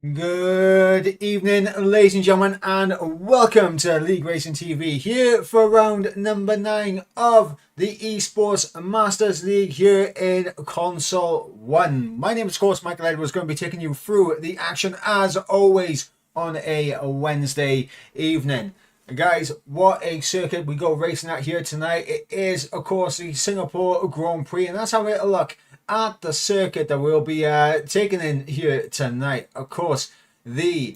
Good evening, ladies and gentlemen, and welcome to League Racing TV here for round number 9 of the Esports Masters League here in Console 1. My name is, of course, Michael Edwards, going to be taking you through the action as always on a Wednesday evening. Guys, what a circuit we go racing at here tonight. It is, of course, the Singapore Grand Prix, and that's how it'll look at the circuit that we'll be taking in here tonight. Of course, the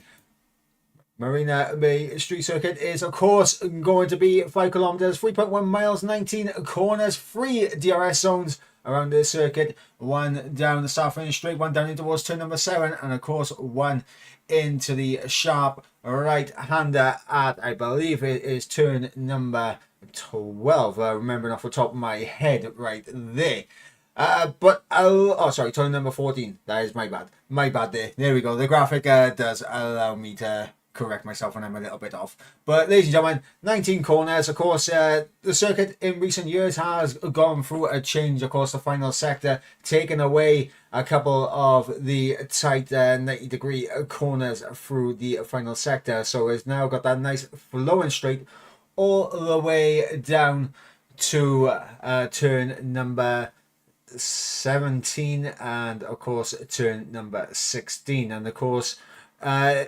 Marina Bay Street Circuit is, of course, going to be 5 kilometers, 3.1 miles, 19 corners, 3 DRS zones around this circuit. 1 down the South Finish Straight, 1 down in towards turn number 7, and of course 1 into the sharp right-hander at, I believe it is turn number 12. Remembering off the top of my head right there. Sorry, turn number 14. That is my bad. My bad there. There we go. The graphic does allow me to correct myself when I'm a little bit off. But ladies and gentlemen, 19 corners. Of course, the circuit in recent years has gone through a change. Of course, the final sector taking away a couple of the tight 90-degree corners through the final sector. So it's now got that nice flowing straight all the way down to turn number 17 and of course turn number 16. And of course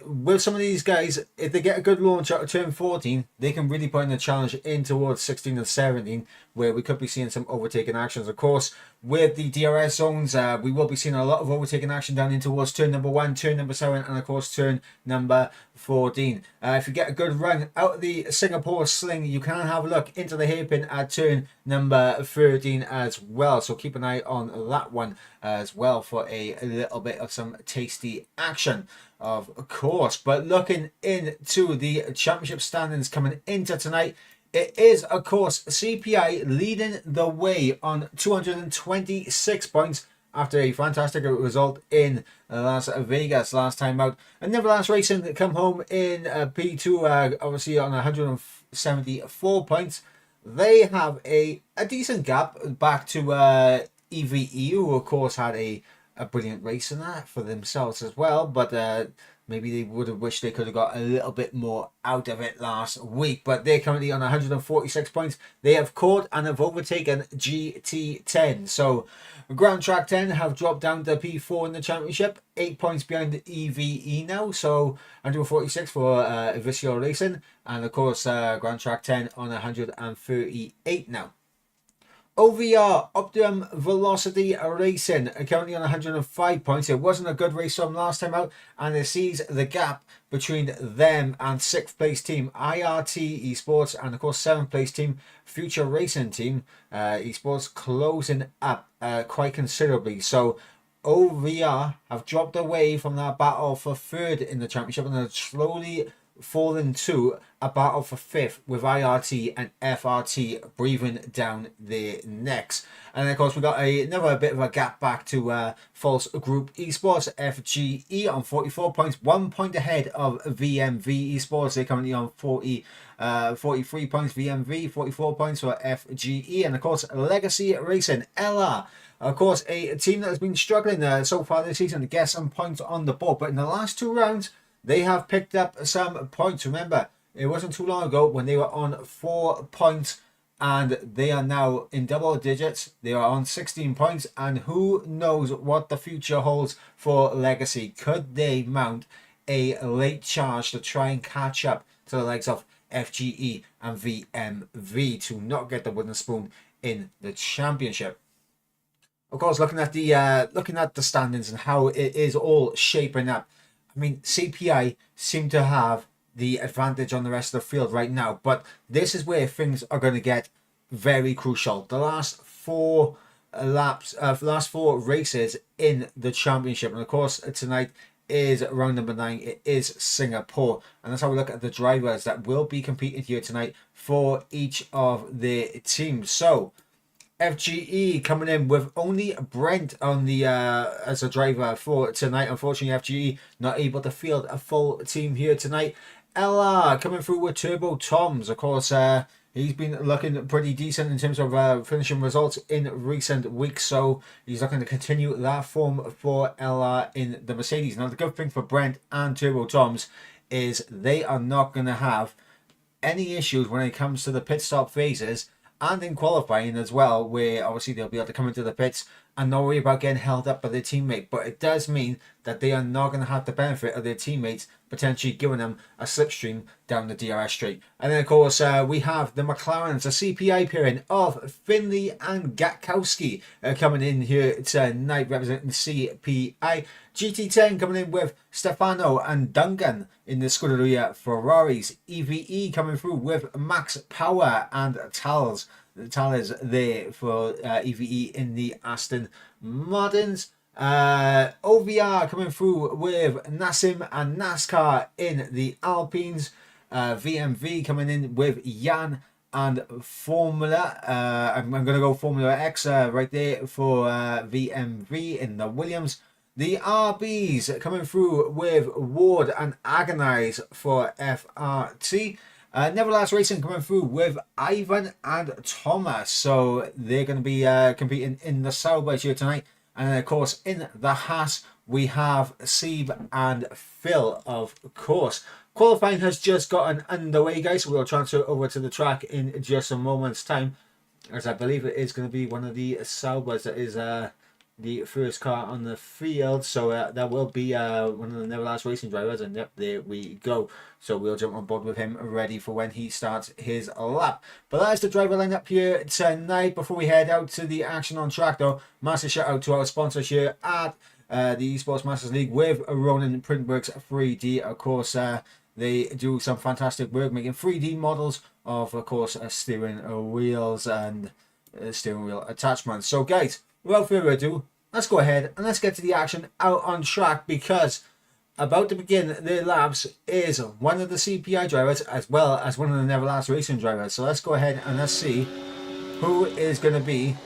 with some of these guys, if they get a good launch out of turn 14, they can really put in a challenge in towards 16 and 17, where we could be seeing some overtaking actions. Of course, with the DRS zones, we will be seeing a lot of overtaking action down in towards turn number 1, turn number 7, and of course turn number 14. If you get a good run out of the Singapore sling, you can have a look into the hairpin at turn number 13 as well. So keep an eye on that one as well for a little bit of some tasty action, of course. But looking into the championship standings coming into tonight, it is, of course, CPI leading the way on 226 points after a fantastic result in Las Vegas last time out. And Nevertheless Racing come home in P2, obviously on 174 points. They have a decent gap back to EVE, who of course had a brilliant race in that for themselves as well, but maybe they would have wished they could have got a little bit more out of it last week. But they're currently on 146 points. They have caught and have overtaken GT10. So Ground Track 10 have dropped down to P4 in the championship, 8 points behind EVE now. So 146 for Visio Racing, and of course Ground Track 10 on 138 now. OVR, Optimum Velocity Racing, currently on 105 points. It wasn't a good race from last time out, and it sees the gap between them and 6th place team IRT Esports, and of course 7th place team Future Racing Team Esports closing up quite considerably. So OVR have dropped away from that battle for 3rd in the championship and are slowly fallen to a battle for 5th, with IRT and FRT breathing down their necks. And of course we got another bit of a gap back to False Group Esports, FGE on 44 points, 1 point ahead of VMV Esports. They're currently on 43 points, VMV 44 points for FGE. And of course Legacy Racing, LR, of course a team that has been struggling so far this season to get some points on the board, but in the last 2 rounds they have picked up some points. Remember, it wasn't too long ago when they were on 4 points, and they are now in double digits. They are on 16 points, and who knows what the future holds for Legacy. Could they mount a late charge to try and catch up to the likes of FGE and VMV to not get the wooden spoon in the championship? Of course, looking at the standings and how it is all shaping up, I mean, CPI seem to have the advantage on the rest of the field right now, but this is where things are going to get very crucial. The last 4 races in the championship, and of course tonight is round number 9. It is Singapore, and that's how we look at the drivers that will be competing here tonight for each of their teams. So FGE coming in with only Brent on the as a driver for tonight. Unfortunately, FGE not able to field a full team here tonight. LR coming through with Turbo Toms. Of course, He's been looking pretty decent in terms of finishing results in recent weeks, so he's looking to continue that form for LR in the Mercedes. Now, the good thing for Brent and Turbo Toms is they are not going to have any issues when it comes to the pit stop phases and in qualifying as well, where obviously they'll be able to come into the pits and not worry about getting held up by their teammate. But it does mean that they are not going to have the benefit of their teammates potentially giving them a slipstream down the DRS straight. And then, of course, we have the McLarens, a CPI pairing of Finley and Gatkowski coming in here tonight representing CPI. GT10 coming in with Stefano and Duncan in the Scuderia Ferraris. EVE coming through with Max Power and Tals there for EVE in the Aston Martins. OVR coming through with Nassim and NASCAR in the Alpines. VMV coming in with Jan and Formula. I'm going to go Formula X right there for VMV in the Williams. The RBs coming through with Ward and Agonize for FRT. Nevertheless Racing coming through with Ivan and Thomas. So they're going to be competing in the Sauber here tonight. And then, of course, in the Haas, we have Seb and Phil, of course. Qualifying has just gotten underway, guys. So we'll transfer over to the track in just a moment's time, as I believe it is going to be one of the Saubers that is the first car on the field. So that will be one of the Neverlast Racing drivers, and yep, there we go. So we'll jump on board with him ready for when he starts his lap. But that is the driver lineup here tonight. Before we head out to the action on track, though, massive shout out to our sponsors here at the Esports Masters League with Ronin Printworks 3D. Of course, they do some fantastic work making 3D models of course, steering wheels and steering wheel attachments. So, guys, without further ado, let's go ahead and let's get to the action out on track, because about to begin their laps is one of the CPI drivers as well as one of the Neverlast Racing drivers. So let's go ahead and let's see who is going to be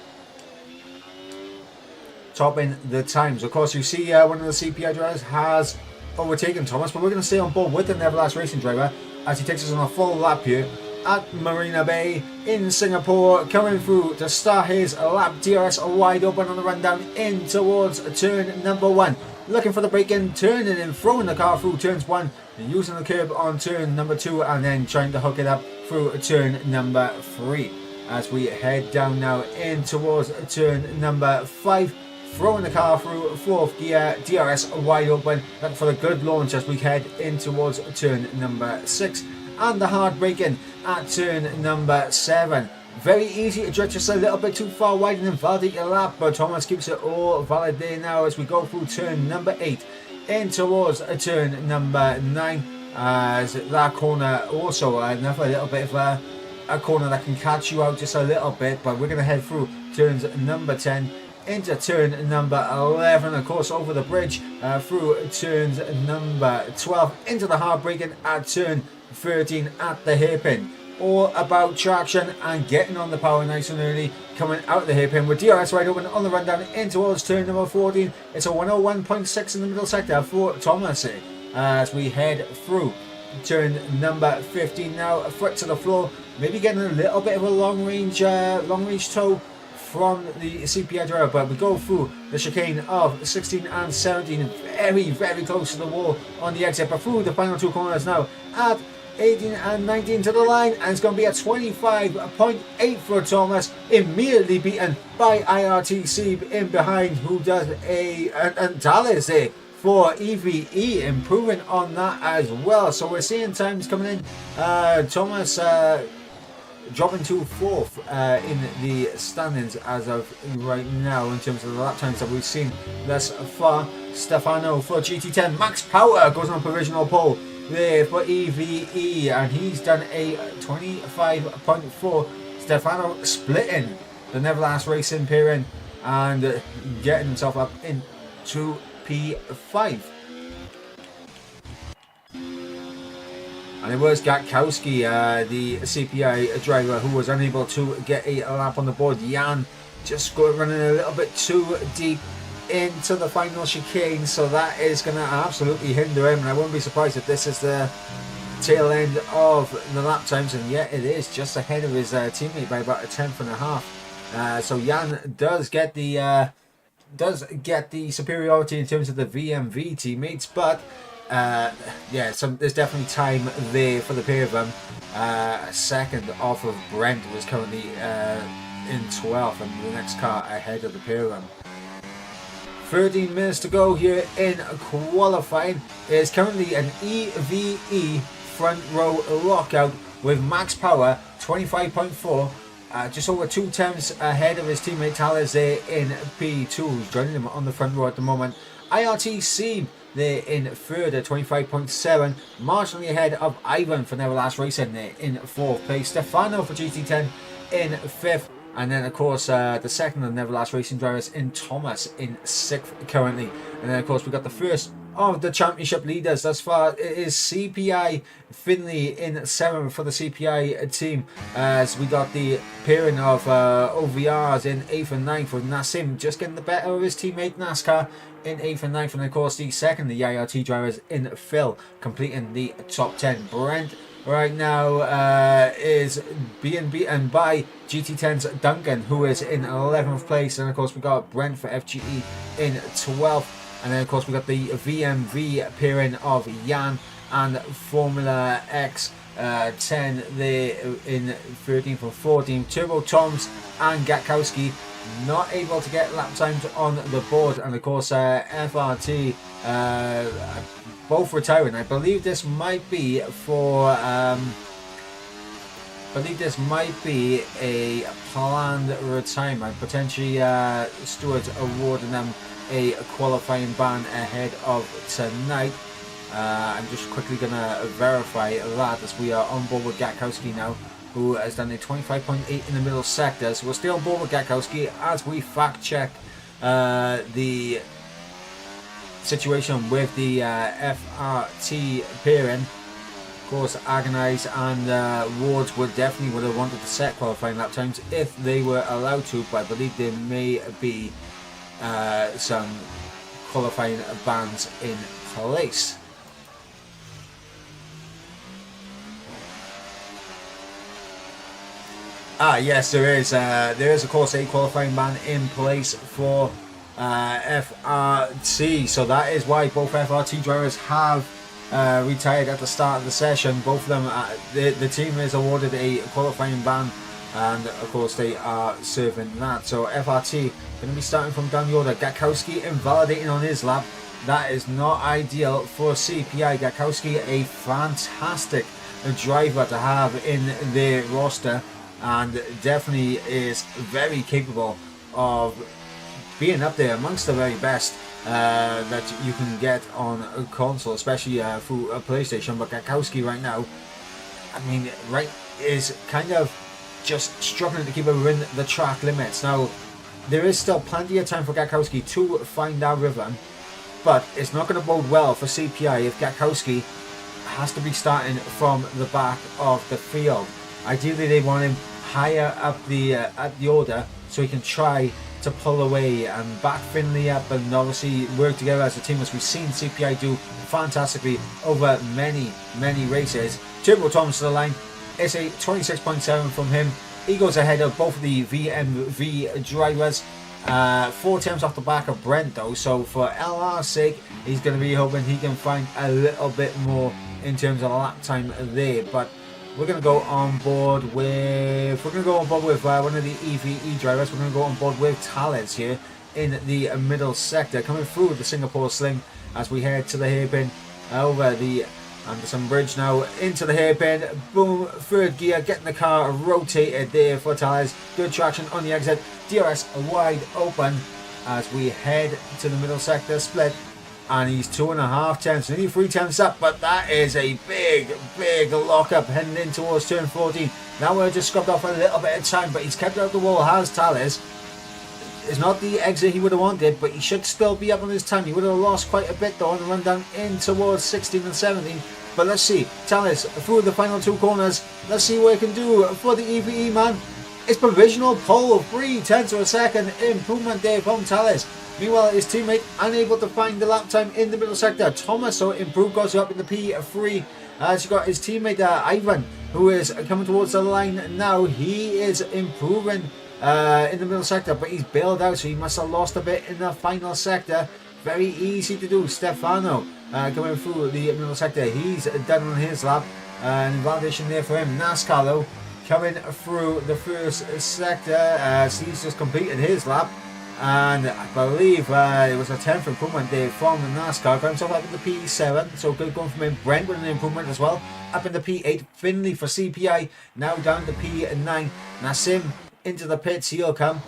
topping the times. Of course, you see one of the CPI drivers has overtaken Thomas, but we're going to stay on board with the Neverlast Racing driver as he takes us on a full lap here at Marina Bay in Singapore, coming through to start his lap. DRS wide open on the run down in towards turn number 1, looking for the break in, turning and throwing the car through turns 1, using the curb on turn number 2, and then trying to hook it up through turn number 3 as we head down now in towards turn number 5, throwing the car through 4th gear, DRS wide open, looking for the good launch as we head in towards turn number 6, and the hard braking at turn number 7. Very easy to drift just a little bit too far wide and invalidate your lap, but Thomas keeps it all valid there now as we go through turn number 8 in towards turn number 9, as that corner also another little bit of a corner that can catch you out just a little bit. But we're going to head through turns number 10 into turn number 11, of course over the bridge through turns number 12 into the hard braking at turn 13 at the hairpin. All about traction and getting on the power nice and early, coming out of the hairpin with DRS wide open on the run down in towards turn number 14. It's a 101.6 in the middle sector for Thomas as we head through turn number 15 now, a foot to the floor, maybe getting a little bit of a long range toe from the CPI driver, but we go through the chicane of 16 and 17, very close to the wall on the exit, but through the final two corners now at 18 and 19 to the line, and it's going to be a 25.8 for Thomas, immediately beaten by IRTC in behind, who does and Dallas there for EVE, improving on that as well. So we're seeing times coming in. Thomas dropping to 4th in the standings as of right now in terms of the lap times that we've seen thus far. Stefano for GT10, Max Power goes on provisional pole there for EVE, and he's done a 25.4. Stefano splitting the Neverlast Racing pairing and getting himself up into P5. And it was Gatkowski, the CPI driver, who was unable to get a lap on the board. Jan just running a little bit too deep into the final chicane, so that is going to absolutely hinder him. And I won't be surprised if this is the tail end of the lap times, and yet it is just ahead of his teammate by about a tenth and a half. So Jan does get the superiority in terms of the VMV teammates, but yeah, there's definitely time there for the pair of them. A second off of Brent was currently in 12th, and the next car ahead of the pair of them. 13 minutes to go here in qualifying. It's currently an EVE front row lockout with max power 25.4, just over 2 tenths ahead of his teammate Thales there in P2, who's joining him on the front row at the moment. IRTC there in third at 25.7, marginally ahead of Ivan for Neverlast Racing there in 4th place. Stefano for GT10 in 5th. And then, of course, the second of the Neverlast Racing drivers in Thomas in 6th currently. And then, of course, we got the first of the championship leaders thus far. It is CPI Finley in 7th for the CPI team. As we got the pairing of OVRs in 8th and 9th, with Nassim just getting the better of his teammate NASCAR in 8th and 9th. And, of course, the second, the IRT drivers in Phil, completing the top 10. Brent right now is being beaten by GT10's Duncan, who is in 11th place, and of course we got Brent for FGE in 12th, and then of course we got the VMV pairing of Jan and Formula X 10 there in 13th and 14th. Turbo Toms and Gatkowski not able to get lap times on the board, and of course FRT both retiring. I believe this might be for a planned retirement, potentially Stuart awarding them a qualifying ban ahead of tonight. I'm just quickly going to verify that as we are on board with Gatkowski now, who has done a 25.8 in the middle sector. So we're still on board with Gatkowski as we fact check the situation with the FRT pairing. Of course, Agonize and Wards would have wanted to set qualifying lap times if they were allowed to, but I believe there may be some qualifying bans in place. Yes, there is. There is, of course, a qualifying ban in place for FRT. So that is why both FRT drivers have retired at the start of the session. Both of them, the team is awarded a qualifying ban, and of course they are serving that. So FRT going to be starting from down the order. Gatkowski invalidating on his lap. That is not ideal for CPI. Gatkowski, a fantastic driver to have in their roster, and definitely is very capable of being up there amongst the very best that you can get on a console, especially through a PlayStation. But Gatkowski right now, I mean, is kind of just struggling to keep it within the track limits. Now, there is still plenty of time for Gatkowski to find that rhythm, but it's not going to bode well for CPI if Gatkowski has to be starting from the back of the field. Ideally, they want him higher up the at the order so he can try to pull away and back Finley up and obviously work together as a team, as we've seen CPI do fantastically over many races. Turbo Tom's to the line. It's a 26.7 from him. He goes ahead of both of the VMV drivers. 4 times off the back of Brent though, so for LR's sake he's going to be hoping he can find a little bit more in terms of lap time there. But we're going to go on board with one of the EVE drivers. We're going to go on board with Thales here in the middle sector, coming through the Singapore Sling as we head to the hairpin over the Anderson Bridge now into the hairpin. Boom, third gear, getting the car rotated there for Thales. Good traction on the exit. DRS wide open as we head to the middle sector split. And he's 2.5 tenths, nearly 3 tenths up, but that is a big lock up heading in towards turn 14. Now we're just scrubbed off a little bit of time, but he's kept out the wall, has Thales. It's not the exit he would have wanted, but he should still be up on his time. He would have lost quite a bit though on the run down in towards 16 and 17. But let's see, Thales through the final 2 corners. Let's see what he can do for the EVE man. It's provisional pole of 3 tenths of a second improvement there from Thales. Meanwhile, his teammate unable to find the lap time in the middle sector. Thomas, so improved, goes up in the P3 As you got his teammate Ivan, who is coming towards the line now. He is improving in the middle sector, but he's bailed out, so he must have lost a bit in the final sector. Very easy to do. Stefano coming through the middle sector. He's done on his lap. And validation there for him. NASCAR though, coming through the first sector as he's just completed his lap. And I believe it was a 10th improvement there from NASCAR. Got himself up in the P7, so good going from him. Brent with an improvement as well. Up in the P8. Finley for CPI, now down to P9. Nassim into the pits, he'll come.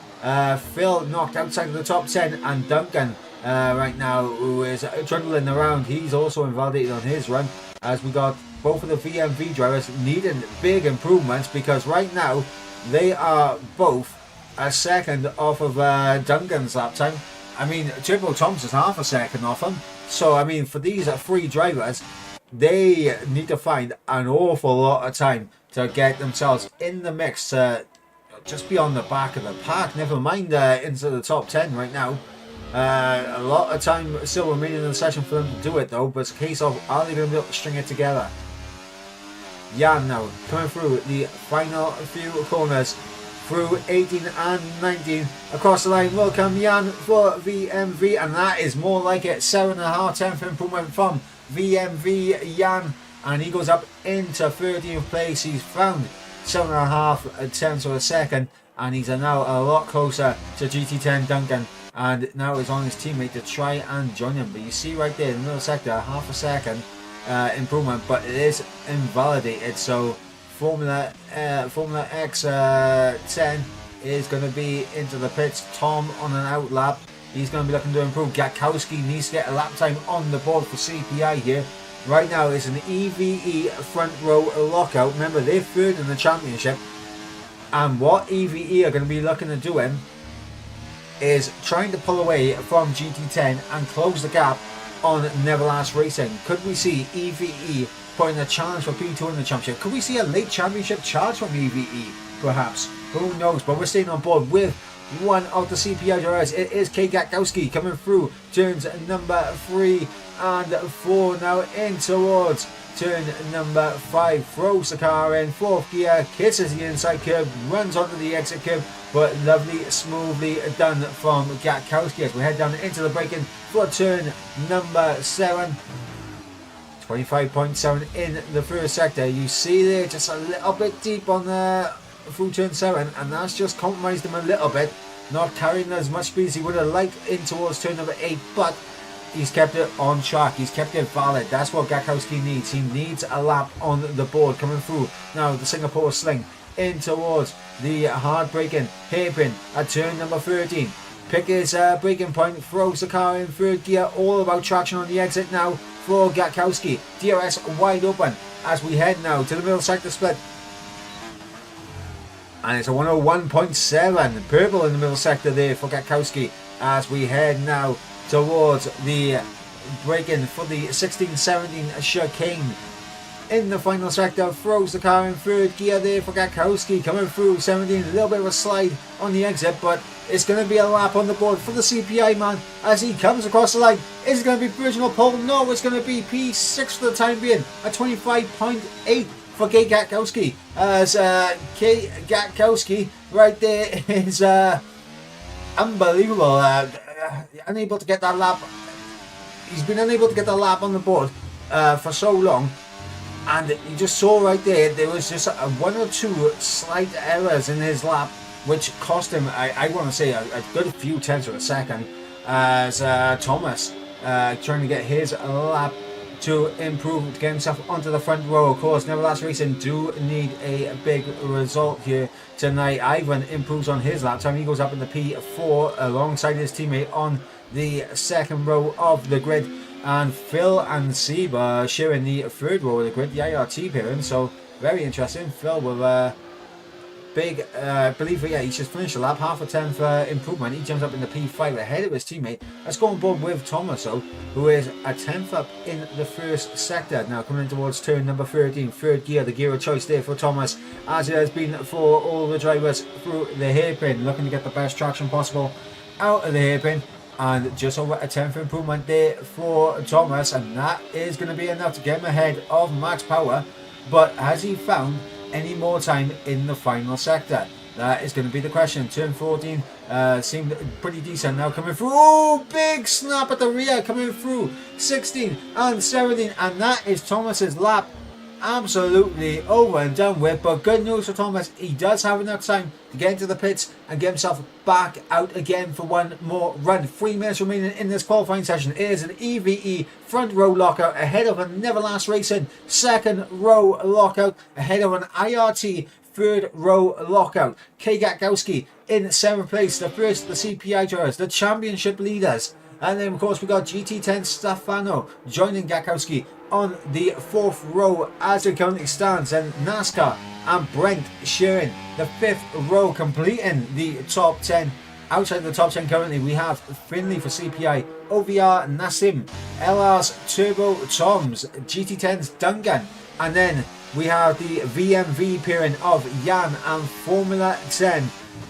Phil knocked outside of the top 10. And Duncan right now, who is trundling around, he's also invalidated on his run. As we got both of the VMV drivers needing big improvements, because right now they are both a second off of Duncan's lap time. I mean, Turbo Tom's is half a second off him. So, I mean, for these three drivers, they need to find an awful lot of time to get themselves in the mix, just beyond the back of the pack. Never mind into the top 10 right now. A lot of time still remaining in the session for them to do it, though. But it's a case of, are they going to be able to string it together? Jan now coming through the final few corners. Through 18 and 19 across the line. Welcome Jan for VMV, and that is more like it. 7.5 tenth improvement from VMV Jan, and he goes up into 13th place. He's found 7.5 tenths of a second, and he's now a lot closer to GT10 Duncan, and now is on his teammate to try and join him. But you see right there in the middle sector, half a second improvement, but it is invalidated. So Formula X 10 is going to be into the pits. Tom on an out lap. He's going to be looking to improve. Gatkowski needs to get a lap time on the board for CPI here. Right now it's an EVE front row lockout. Remember, they're third in the championship. And what EVE are going to be looking to do is trying to pull away from GT10 and close the gap on Neverlast Racing. Could we see EVE putting a challenge for P2 in the championship? Could we see a late championship charge from EVE? Perhaps. Who knows? But we're staying on board with one of the CPI drivers. It is Kay Gatkowski coming through turns number 3 and 4 now in towards turn number 5. Throws the car in 4th gear, kisses the inside curb, runs onto the exit curb, but lovely, smoothly done from Gatkowski as we head down into the braking for turn number 7. 25.7 in the first sector. You see there, just a little bit deep on the through turn 7, and that's just compromised him a little bit. Not carrying as much speed as he would have liked in towards turn number 8, but he's kept it on track. He's kept it valid. That's what Gatkowski needs. He needs a lap on the board coming through. Now the Singapore Sling in towards the hard braking hairpin at turn number 13. Pick his braking point, throws the car in 3rd gear. All about traction on the exit now for Gatkowski. DRS wide open as we head now to the middle sector split. And it's a 101.7. Purple in the middle sector there for Gatkowski as we head now towards the braking for the 16-17 chicane. In the final sector, throws the car in 3rd gear there for Gatkowski coming through 17. A little bit of a slide on the exit, but it's going to be a lap on the board for the CPI man as he comes across the line. Is it going to be Virginal Pole? No, it's going to be P6 for the time being. A 25.8 for Kay Gatkowski. As Kay Gatkowski right there is unbelievable. Unable to get that lap. He's been unable to get that lap on the board for so long. And you just saw right there was just 1 or 2 slight errors in his lap, which cost him, I want to say, a good few tenths of a second, as Thomas trying to get his lap to improve, to get himself onto the front row. Of course, Neverlast Racing do need a big result here tonight. Ivan improves on his lap time. He goes up in the P4 alongside his teammate on the 2nd row of the grid. And Phil and Seba sharing the 3rd row of the grid, the IRT pairing. So very interesting. Phil with big, I believe, yeah, he's just finished the lap, half a tenth improvement. He jumps up in the P5 ahead of his teammate. Let's go on board with Thomas, though, who is a tenth up in the first sector. Now coming in towards turn number 13, 3rd gear, the gear of choice there for Thomas, as it has been for all the drivers through the hairpin, looking to get the best traction possible out of the hairpin. And just over a 10th improvement there for Thomas, and that is going to be enough to get him ahead of Max Power. But has he found any more time in the final sector? That is going to be the question. Turn 14 seemed pretty decent now coming through. Oh, big snap at the rear coming through. 16 and 17, and that is Thomas's lap absolutely over and done with. But good news for Thomas, he does have enough time to get into the pits and get himself back out again for one more run. 3 minutes remaining in this qualifying session. It is an EVE front row lockout ahead of a Neverlast Racing second row lockout, ahead of an IRT third row lockout. K. Gatkowski in 7th place, the first of the CPI drivers, the championship leaders. And then of course we got GT10 Stefano joining Gatkowski on the 4th row as it currently stands, and NASCAR and Brent sharing the 5th row, completing the top 10. Outside the top 10 currently we have Finley for CPI, OVR Nassim, LR's Turbo Toms, GT10's Dungan, and then we have the VMV pairing of Jan and Formula 10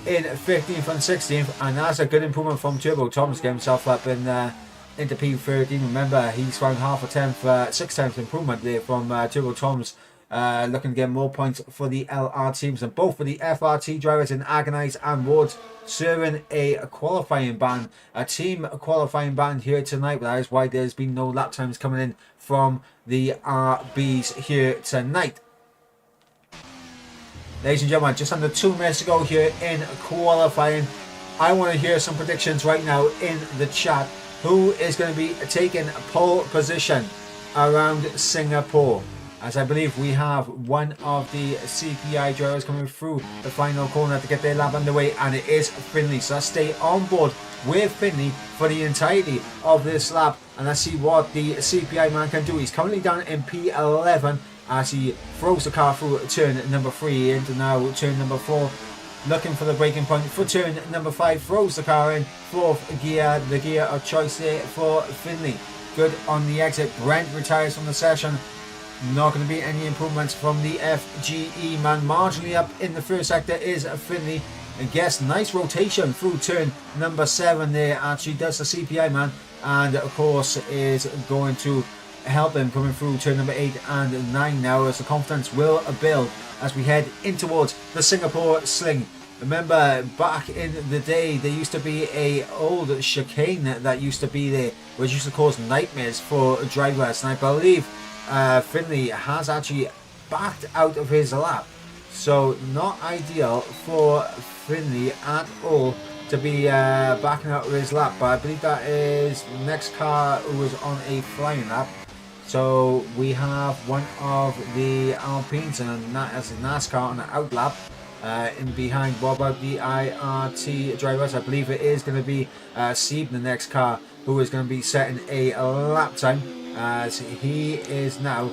in 15th and 16th, and that's a good improvement from Turbo Toms, getting himself up in into P13. Remember, he's found half a 6 tenths improvement there from Turbo Toms, looking to get more points for the LR teams, and both for the FRT drivers in Agonize and Woods serving a qualifying ban, a team qualifying ban here tonight. But that is why there's been no lap times coming in from the RBs here tonight. Ladies and gentlemen, just under 2 minutes to go here in qualifying. I want to hear some predictions right now in the chat. Who is going to be taking pole position around Singapore? As I believe we have one of the CPI drivers coming through the final corner to get their lap underway, and it is Finley. So let's stay on board with Finley for the entirety of this lap, and let's see what the CPI man can do. He's currently down in P11 as he throws the car through turn number 3 into now turn number 4. Looking for the braking point for turn number 5, throws the car in 4th gear, the gear of choice there for Finley. Good on the exit. Brent retires from the session. Not going to be any improvements from the FGE man. Marginally up in the first sector is Finley. And guess nice rotation through turn number 7 there. Actually does the CPI man, and of course is going to help him coming through turn number 8 and 9 now, as the confidence will build as we head in towards the Singapore Sling. Remember, back in the day, there used to be a old chicane that used to be there, which used to cause nightmares for drivers, and I believe Finley has actually backed out of his lap. So not ideal for Finley at all to be backing out of his lap, but I believe that is the next car who was on a flying lap. So we have one of the Alpines, and that is NASCAR on the out lap. In behind, what about the IRT drivers? I believe it is going to be Sieb, the next car, who is going to be setting a lap time, as he is now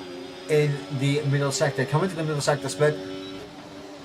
in the middle sector. Coming to the middle sector split,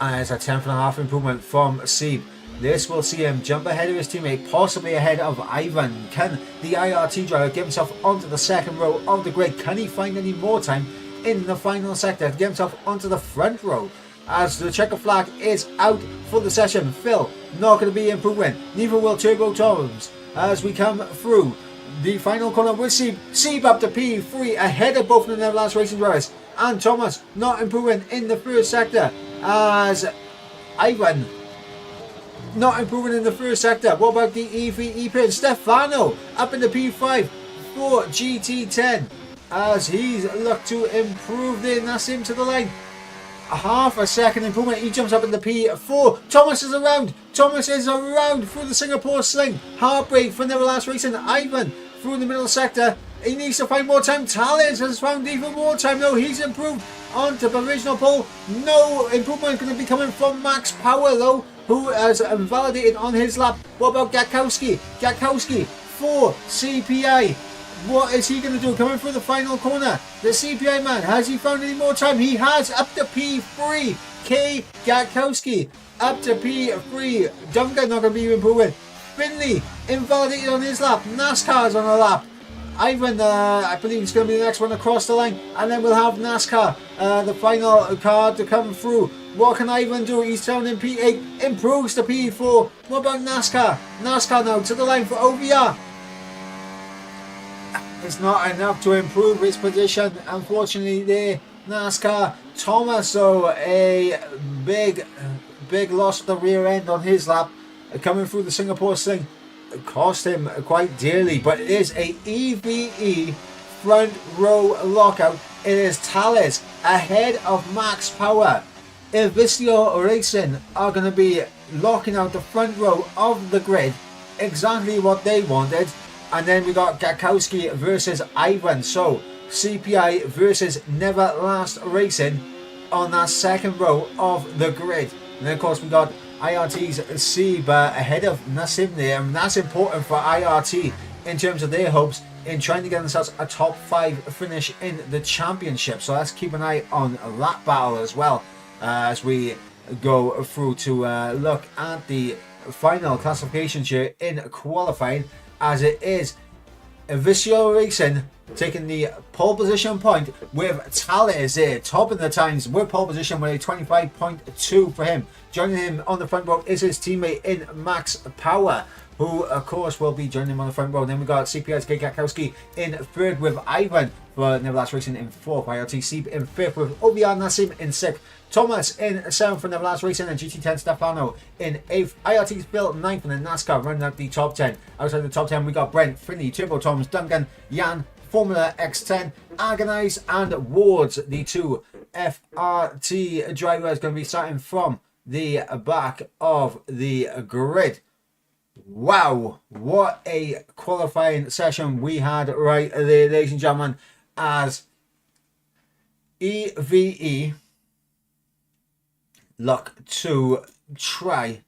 as a 10.5 improvement from Sieb. This will see him jump ahead of his teammate, possibly ahead of Ivan. Can the IRT driver get himself onto the second row of the grid? Can he find any more time in the final sector to get himself onto the front row? As the checker flag is out for the session, Phil not going to be improving. Neither will Turbo Toms as we come through the final corner with Sieb. Sieb up to P3 ahead of both of the Neverlast Racing drivers, and Thomas not improving in the first sector as Ivan not improving in the first sector. What about the EVE pin? Stefano up in the P5 for GT10 as he's looked to improve there. Nassim to the line. Half a second improvement. He jumps up in the P4. Thomas is around. Thomas is around through the Singapore Sling. Heartbreak for Neverlast Racing. Ivan through the middle sector. He needs to find more time. Tallis has found even more time. No, he's improved onto provisional pole. No improvement going to be coming from Max Power though, who has validated on his lap. What about Gatkowski? Gatkowski for CPI. What is he going to do? Coming through the final corner. The CPI man, has he found any more time? He has, up to P3. K. Gatkowski up to P3. Duncan not going to be improving. Finley invalidated on his lap. NASCAR's on a lap. Ivan, I believe he's going to be the next one across the line. And then we'll have NASCAR, the final car to come through. What can Ivan do? He's down in P8, improves to P4. What about NASCAR? NASCAR now to the line for OVR. it's not enough to improve its position. Unfortunately, there, NASCAR Thomas, so a big loss at the rear end on his lap, coming through the Singapore Sling, cost him quite dearly. But it is a EVE front row lockout. It is Thales ahead of Max Power. Evisio Racing are going to be locking out the front row of the grid, exactly what they wanted. And then we got Gakowski versus Ivan. So CPI versus Neverlast Racing on that second row of the grid. And then of course we got IRT's Seba ahead of Nassim there, and that's important for IRT in terms of their hopes in trying to get themselves a top 5 finish in the championship. So let's keep an eye on that battle as well as we go through to look at the final classification here in qualifying, as it is Evisio Racing taking the pole position point with Thales here topping the times with pole position with a 25.2 for him. Joining him on the front row is his teammate in Max Power, who of course will be joining him on the front row. Then we got CPI's Gakowski in third with Ivan for Neverlast Racing in fourth, IRT Seep in fifth with OVR Nassim in sixth, Thomas in 7th for Neverlast Racing, and GT10 Stefano in 8th. IRT's Bill 9th, and then NASCAR running out the top 10. Outside the top 10, we got Brent, Finney, Turbo Toms, Duncan, Jan, Formula X10, Agonize, and Wards. The 2 FRT drivers going to be starting from the back of the grid. Wow, what a qualifying session we had right there, ladies and gentlemen, as EVE look to try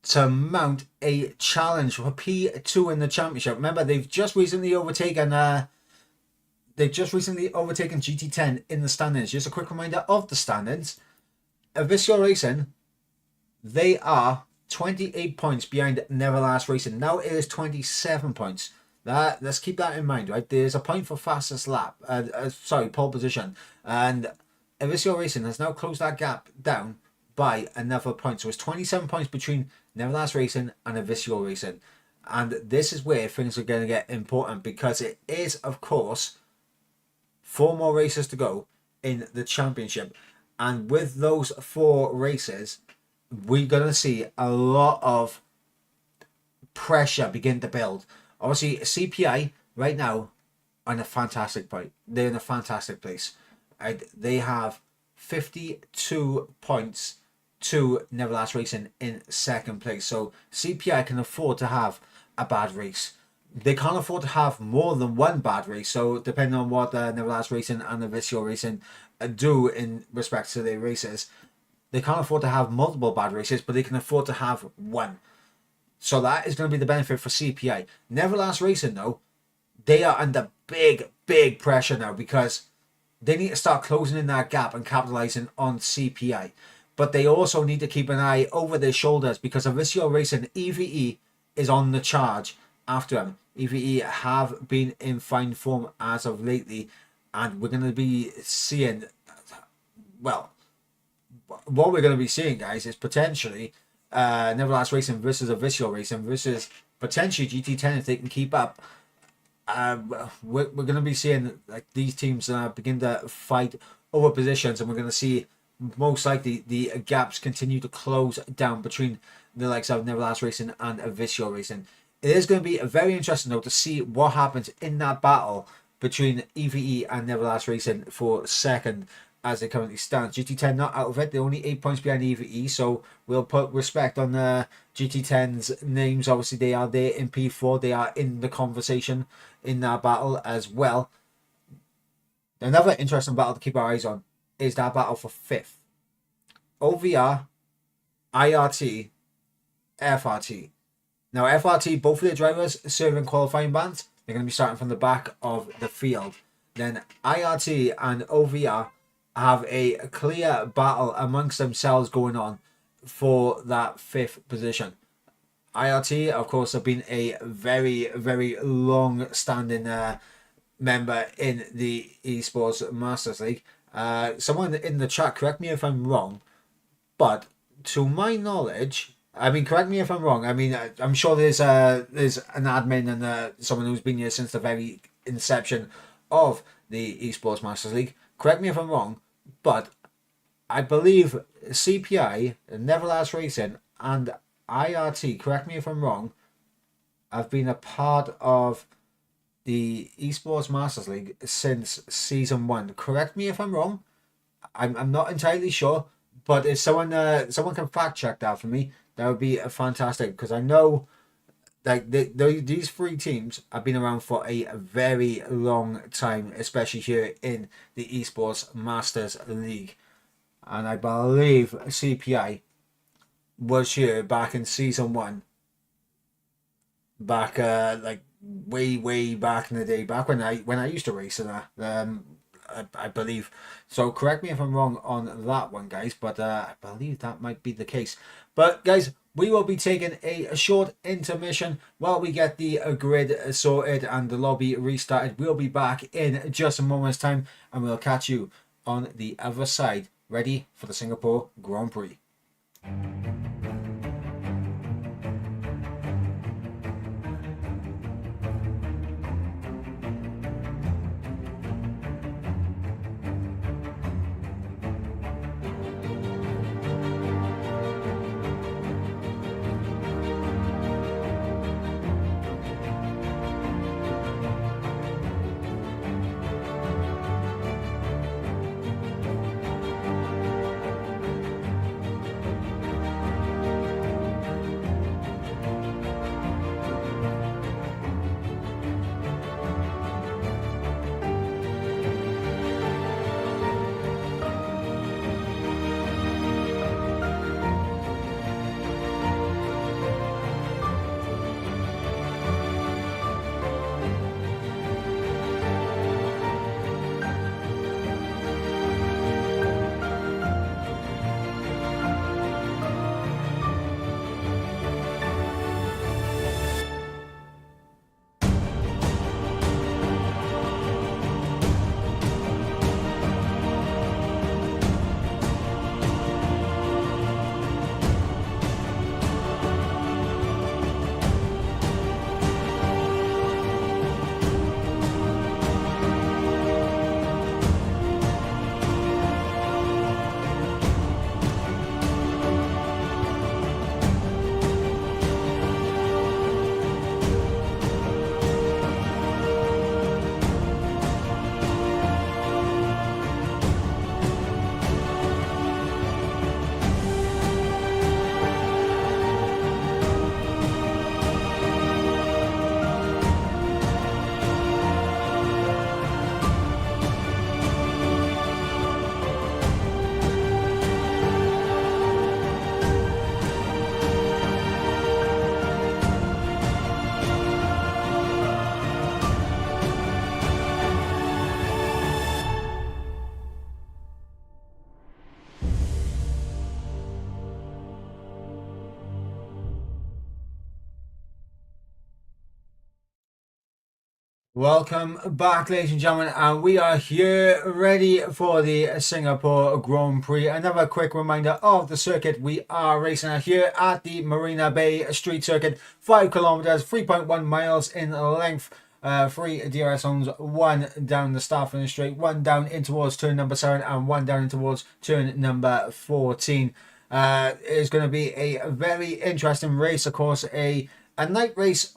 to mount a challenge for P2 in the championship. Remember, they've just recently overtaken GT10 in the standings. Just a quick reminder of the standings. Evisio Racing, they are 28 points behind Neverlast Racing. Now it is 27 points. Let's keep that in mind, right? There's a point for fastest lap, pole position, and Evisio Racing has now closed that gap down by another point. So it's 27 points between Neverlast Racing and Evisio Racing. And this is where things are going to get important, because it is, of course, 4 more races to go in the championship. And with those 4 races, we're going to see a lot of pressure begin to build. Obviously, CPI right now are in a fantastic point. They're in a fantastic place. They have 52 points to Neverlast Racing in second place. So CPI can afford to have a bad race. They can't afford to have more than one bad race. So depending on what Neverlast Racing and Evisio Racing do in respect to their races, they can't afford to have multiple bad races, but they can afford to have one. So that is going to be the benefit for CPI. Neverlast Racing, though, they are under big pressure now, because they need to start closing in that gap and capitalizing on CPI. But they also need to keep an eye over their shoulders, because Evisio Racing, EVE, is on the charge after them. EVE have been in fine form as of lately, and we're going to be seeing, well, what we're going to be seeing, guys, is potentially Neverlast Racing versus Evisio Racing versus potentially GT10 if they can keep up. We're going to be seeing like these teams begin to fight over positions, and we're going to see most likely the gaps continue to close down between the likes of Neverlast Racing and Evisio Racing. It is going to be very interesting, though, to see what happens in that battle between EVE and Neverlast Racing for second as it currently stands. GT10 not out of it. They're only 8 points behind EVE, so we'll put respect on GT10's names. Obviously, they are there in P4. They are in the conversation in that battle as well. Another interesting battle to keep our eyes on is that battle for 5th. OVR, IRT, FRT. Now, FRT, both of their drivers serving qualifying bans. They're going to be starting from the back of the field. Then IRT and OVR have a clear battle amongst themselves going on for that 5th position. IRT, of course, have been a very long-standing member in the Esports Masters League. Someone in the chat, correct me if I'm wrong, but to my knowledge, I mean, correct me if I'm wrong. I mean, I'm sure there's an admin and someone who's been here since the very inception of the Esports Masters League. Correct me if I'm wrong, but I believe CPI, Neverlast Racing, and IRT, correct me if I'm wrong, have been a part of the Esports Masters League since season 1. Correct me if I'm wrong. I'm not entirely sure, but if someone can fact check that for me, that would be fantastic, because I know like these three teams have been around for a very long time, especially here in the Esports Masters League, and I believe CPI was here back in season 1, back like way back in the day, back when I used to race in that. I believe. So correct me if I'm wrong on that one, guys, but I believe that might be the case. But guys, we will be taking a short intermission while we get the grid sorted and the lobby restarted. We'll be back in just a moment's time, and we'll catch you on the other side, ready for the Singapore Grand Prix. Welcome back, ladies and gentlemen, and we are here ready for the Singapore Grand Prix. Another quick reminder of the circuit we are racing at here at the Marina Bay Street Circuit, 5 kilometers, 3.1 miles in length. 3 DRS zones, 1 down the start finish straight, 1 down in towards turn number 7, and 1 down in towards turn number 14. It is going to be a very interesting race, of course, a night race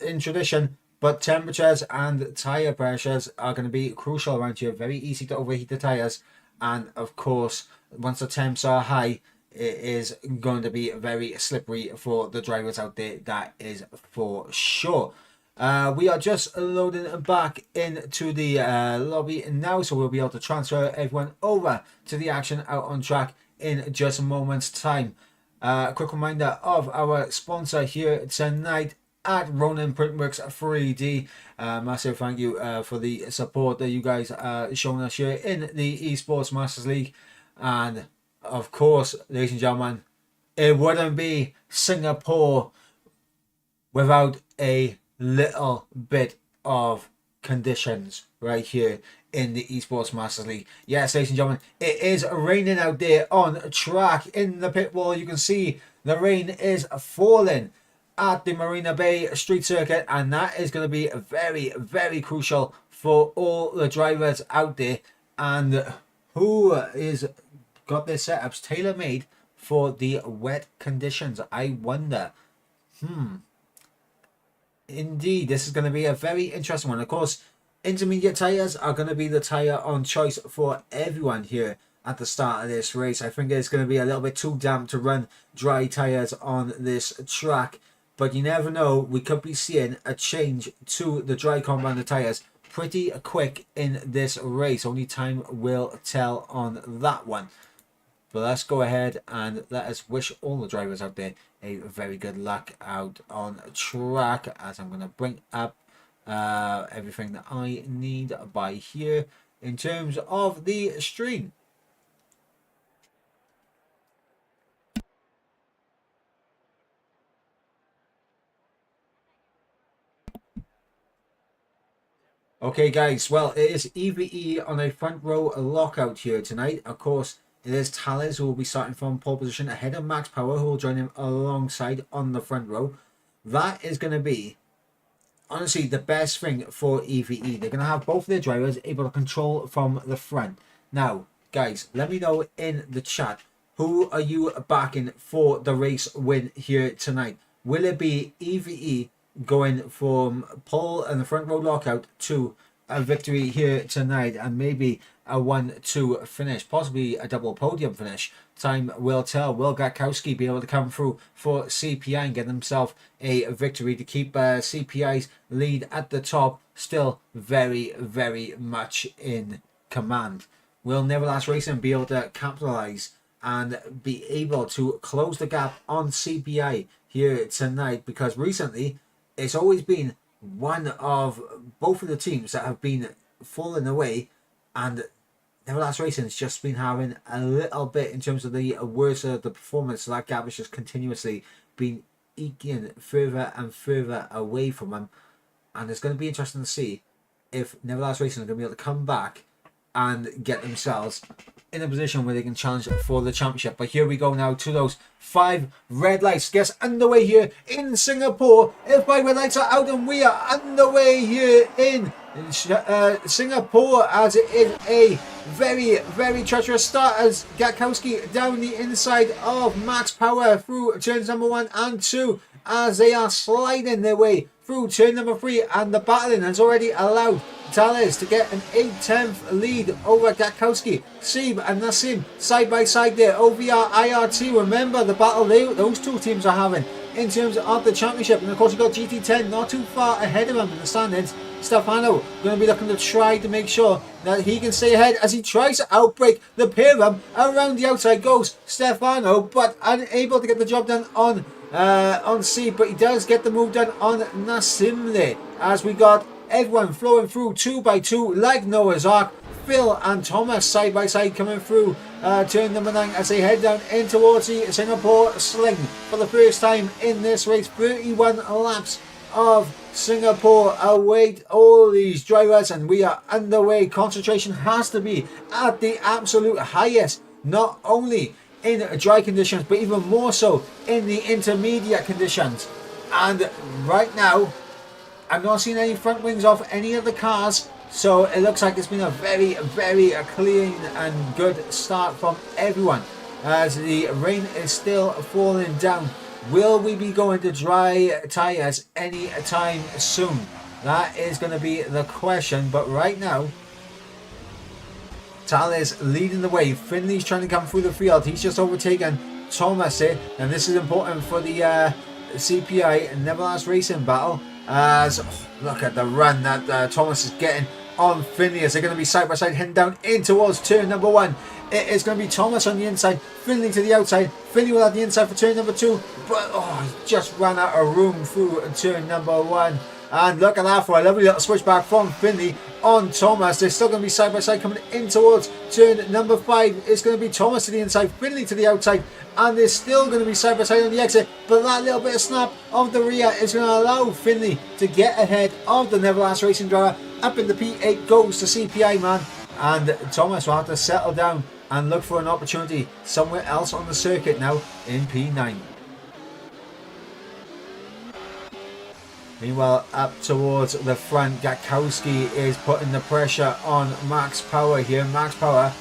in tradition. But temperatures and tyre pressures are going to be crucial around here. Very easy to overheat the tyres. And of course, once the temps are high, it is going to be very slippery for the drivers out there. That is for sure. We are just loading back into the lobby now. So we'll be able to transfer everyone over to the action out on track in just a moment's time. Quick reminder of our sponsor here tonight at Ronin Printworks 3D. Massive thank you for the support that you guys are showing us here in the Esports Masters League. And of course, ladies and gentlemen, it wouldn't be Singapore without a little bit of conditions. right here in the Esports Masters League. Yes, ladies and gentlemen, it is raining out there on track in the pit wall. You can see the rain is falling at the Marina Bay Street Circuit, and that is going to be very, very crucial for all the drivers out there. And who is got their setups tailor-made for the wet conditions? I wonder. Indeed, this is going to be a very interesting one. Of course, intermediate tyres are going to be the tyre on choice for everyone here at the start of this race. I think it's going to be a little bit too damp to run dry tyres on this track, but you never know. We could be seeing a change to the dry compounded tyres pretty quick in this race. Only time will tell on that one. But let's go ahead and let us wish all the drivers out there a very good luck out on track, as I'm going to bring up everything that I need by here in terms of the stream. Okay guys, well, it is EVE on a front row lockout here tonight. Of course, it is Tallis who will be starting from pole position ahead of Max Power, who will join him alongside on the front row. That is going to be, honestly, the best thing for EVE. They're going to have both their drivers able to control from the front. Now, guys, let me know in the chat, who are you backing for the race win here tonight? Will it be EVE going from pole and the front row lockout to a victory here tonight, and maybe a 1-2 finish, possibly a double podium finish? Time will tell. Will Gatkowski be able to come through for CPI and get himself a victory to keep CPI's lead at the top still very, very much in command? Will Neverlast Racing be able to capitalize and be able to close the gap on CPI here tonight? Because recently it's always been one of both of the teams that have been falling away, and Neverlast Racing has just been having a little bit in terms of the worst of the performance. So that gap has just continuously been eking further and further away from them, and it's going to be interesting to see if Neverlast Racing are going to be able to come back and get themselves in a position where they can challenge for the championship. But here we go now to those 5 red lights. Gets underway here in Singapore. If 5 red lights are out, and we are underway here in Singapore, as it is a very, very treacherous start as Gatkowski down the inside of Max Power through turns number 1 and 2, as they are sliding their way through turn number 3, and the battling has already allowed Tallis to get an 8/10 lead over Gatkowski. Sib and Nassim side by side there. OVR IRT, remember the battle those two teams are having in terms of the championship. And of course, you've got GT10 not too far ahead of him in the standings. Stefano going to be looking to try to make sure that he can stay ahead as he tries to outbreak the pair of them. Around the outside goes Stefano, but unable to get the job done on C, but he does get the move done on Nassim there, as we got everyone flowing through 2 by 2 like Noah's Ark. Phil and Thomas side by side coming through turn number 9 as they head down in towards the Singapore Sling for the first time in this race. 31 laps of Singapore await all these drivers, and we are underway. Concentration has to be at the absolute highest, not only in dry conditions but even more so in the intermediate conditions. And right now I'm not seeing any front wings off any of the cars, so it looks like it's been a very, very clean and good start from everyone as the rain is still falling down. Will we be going to dry tyres any time soon? That is going to be the question. But right now, Tallis leading the way. Finley's trying to come through the field. He's just overtaken Thomas here, and this is important for the CPI and Neverlast Racing battle. As look at the run that Thomas is getting on Finley, as they're going to be side by side heading down in towards turn number 1. It is going to be Thomas on the inside, Finley to the outside. Finley will have the inside for turn number 2, but he just ran out of room through turn number 1. And look at that for a lovely little switchback from Finley on Thomas. They're still going to be side by side coming in towards turn number 5. It's going to be Thomas to the inside, Finley to the outside, and they're still going to be side by side on the exit. But that little bit of snap of the rear is going to allow Finley to get ahead of the Neverlast Racing driver. Up in the P8 goes the CPI man, and Thomas will have to settle down and look for an opportunity somewhere else on the circuit now in P9. Meanwhile, up towards the front, Gatkowski is putting the pressure on Max Power here. Max Power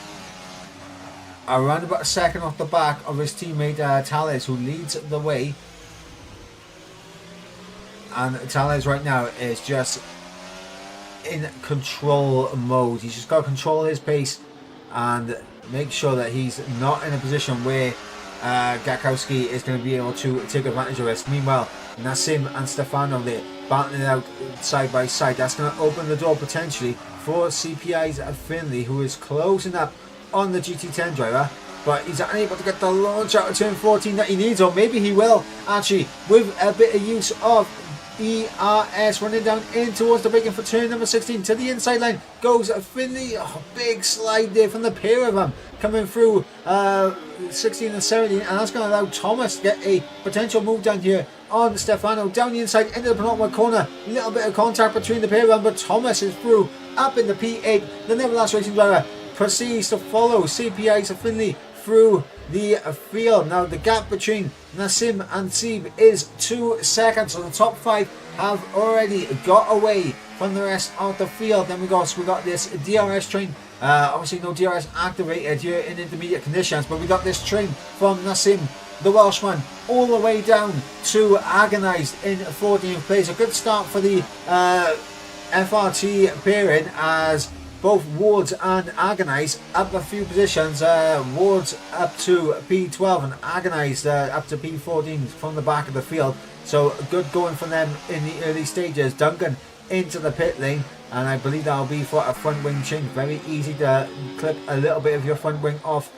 around about a second off the back of his teammate Thales, who leads the way. And Thales right now is just in control mode. He's just got to control his pace and make sure that he's not in a position where Gatkowski is going to be able to take advantage of this. Meanwhile, Nassim and Stefano there battling it out side by side. That's going to open the door potentially for CPI's Finley, who is closing up on the GT10 driver, but he's unable to get the launch out of turn 14 that he needs, or maybe he will actually with a bit of use of ERS. Running down in towards the braking for turn number 16. To the inside line goes Finley. Oh, big slide there from the pair of them coming through 16 and 17, and that's going to allow Thomas to get a potential move down here on Stefano. Down the inside into the penultimate corner. Little bit of contact between the pair of them, but Thomas is through. Up in the P8, the Neverlast Racing driver proceeds to follow CPI's Finley through the field. Now the gap between Nassim and Sieb is 2 seconds, so the top 5 have already got away from the rest of the field. Then we got this DRS train. Obviously no DRS activated here in intermediate conditions, but we got this train from Nassim, the Welshman, all the way down to Agonized in 14th place. A good start for the FRT period, as both Wards and Agonize up a few positions. Wards up to P12 and Agonize up to P14 from the back of the field. So good going from them in the early stages. Duncan into the pit lane, and I believe that'll be for a front wing change. Very easy to clip a little bit of your front wing off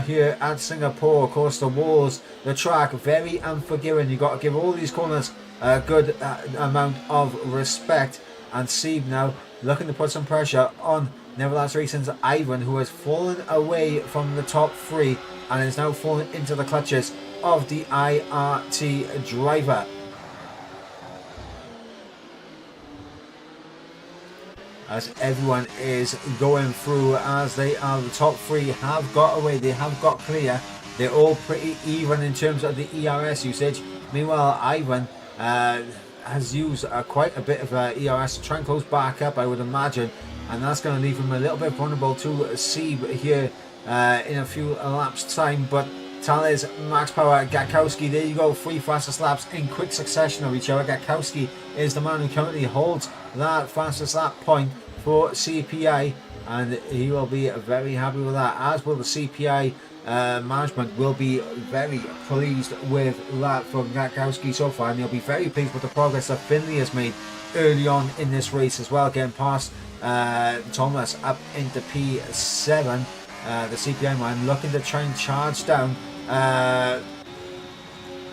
here at Singapore. Of course, the walls, the track, very unforgiving. You've got to give all these corners a good amount of respect. And Sieb now looking to put some pressure on Neverlast Racing's Ivan, who has fallen away from the top 3 and is now falling into the clutches of the IRT driver. As everyone is going through, as they are, the top 3 have got away, they have got clear. They're all pretty even in terms of the ERS usage. Meanwhile, Ivan has used quite a bit of ERS to try and close back up, I would imagine, and that's going to leave him a little bit vulnerable to Sieb here in a few laps time. But Thales, Max Power, Gatkowski, there you go, 3 fastest laps in quick succession of each other. Gatkowski is the man who currently holds that fastest lap point for CPI, and he will be very happy with that, as will the CPI management. Will be very pleased with that from Gatkowski so far, and they'll be very pleased with the progress that Finley has made early on in this race as well, getting past Thomas up into P7. The CPI man looking to try and charge down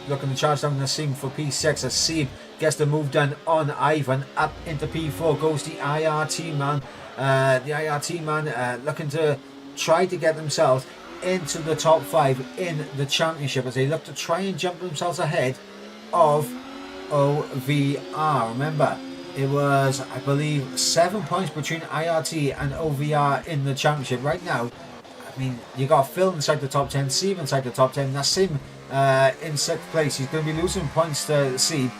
Nassim for P6, as Sieb gets the move done on Ivan. Up into P4 goes the IRT man. The IRT man looking to try to get themselves into the top 5 in the championship, as they look to try and jump themselves ahead of OVR. Remember, it was, I believe, 7 points between IRT and OVR in the championship. Right now, I mean, you got Phil inside the top 10, Sieb inside the top 10, Nassim in 6th place. He's going to be losing points to Sieb.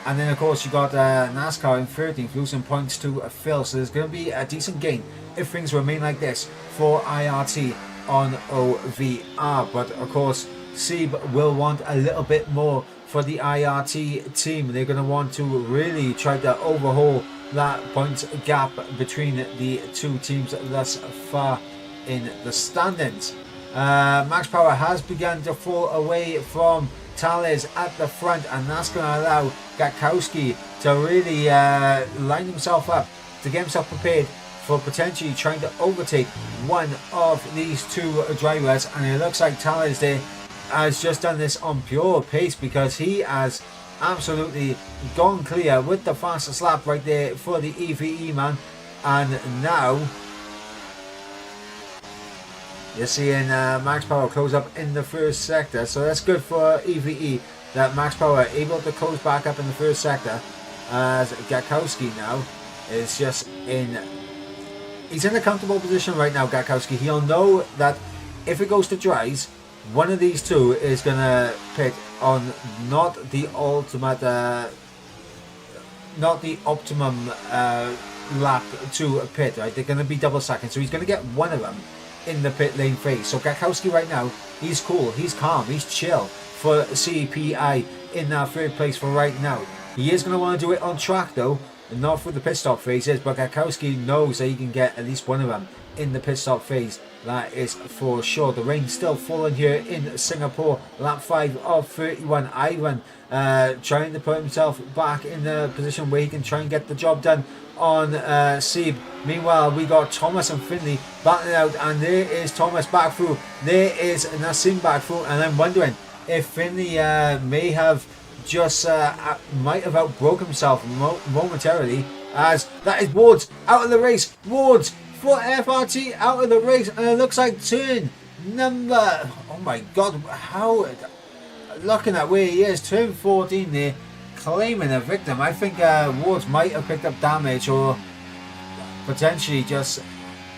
And then, of course, you got NASCAR in 13th, losing points to Phil. So there's going to be a decent gain if things remain like this for IRT on OVR. But, of course, Sieb will want a little bit more for the IRT team. They're going to want to really try to overhaul that points gap between the two teams thus far in the standings. Max Power has begun to fall away from Thales at the front, and that's going to allow Gatkowski to really line himself up to get himself prepared for potentially trying to overtake one of these two drivers. And it looks like Thales there has just done this on pure pace, because he has absolutely gone clear with the fastest lap right there for the EVE man. And now you're seeing Max Power close up in the first sector, so that's good for EVE, that Max Power able to close back up in the first sector, as Gatkowski now is just he's in a comfortable position right now, Gakowski. He'll know that if it goes to dries, one of these two is going to pit on not the optimum lap to pit, right? They're going to be double stacking, so he's going to get one of them in the pit lane phase. So Gakowski right now, he's cool, he's calm, he's chill for CPI in that third place for right now. He is going to want to do it on track though, and not for the pit stop phases, but Gakowski knows that he can get at least one of them in the pit stop phase. That is for sure. The rain's still falling here in Singapore. Lap 5 of 31. Ivan trying to put himself back in the position where he can try and get the job done on Seeb. Meanwhile, we got Thomas and Finley battling out, and there is Thomas back through. There is Nassim back through, and I'm wondering if Finley may have just might have outbroke himself momentarily, as that is Ward's out of the race. Ward's for FRT out of the race, and it looks like turn number, oh my god, how, looking at where he is, turn 14 there, claiming a victim. I think Ward's might have picked up damage, or potentially just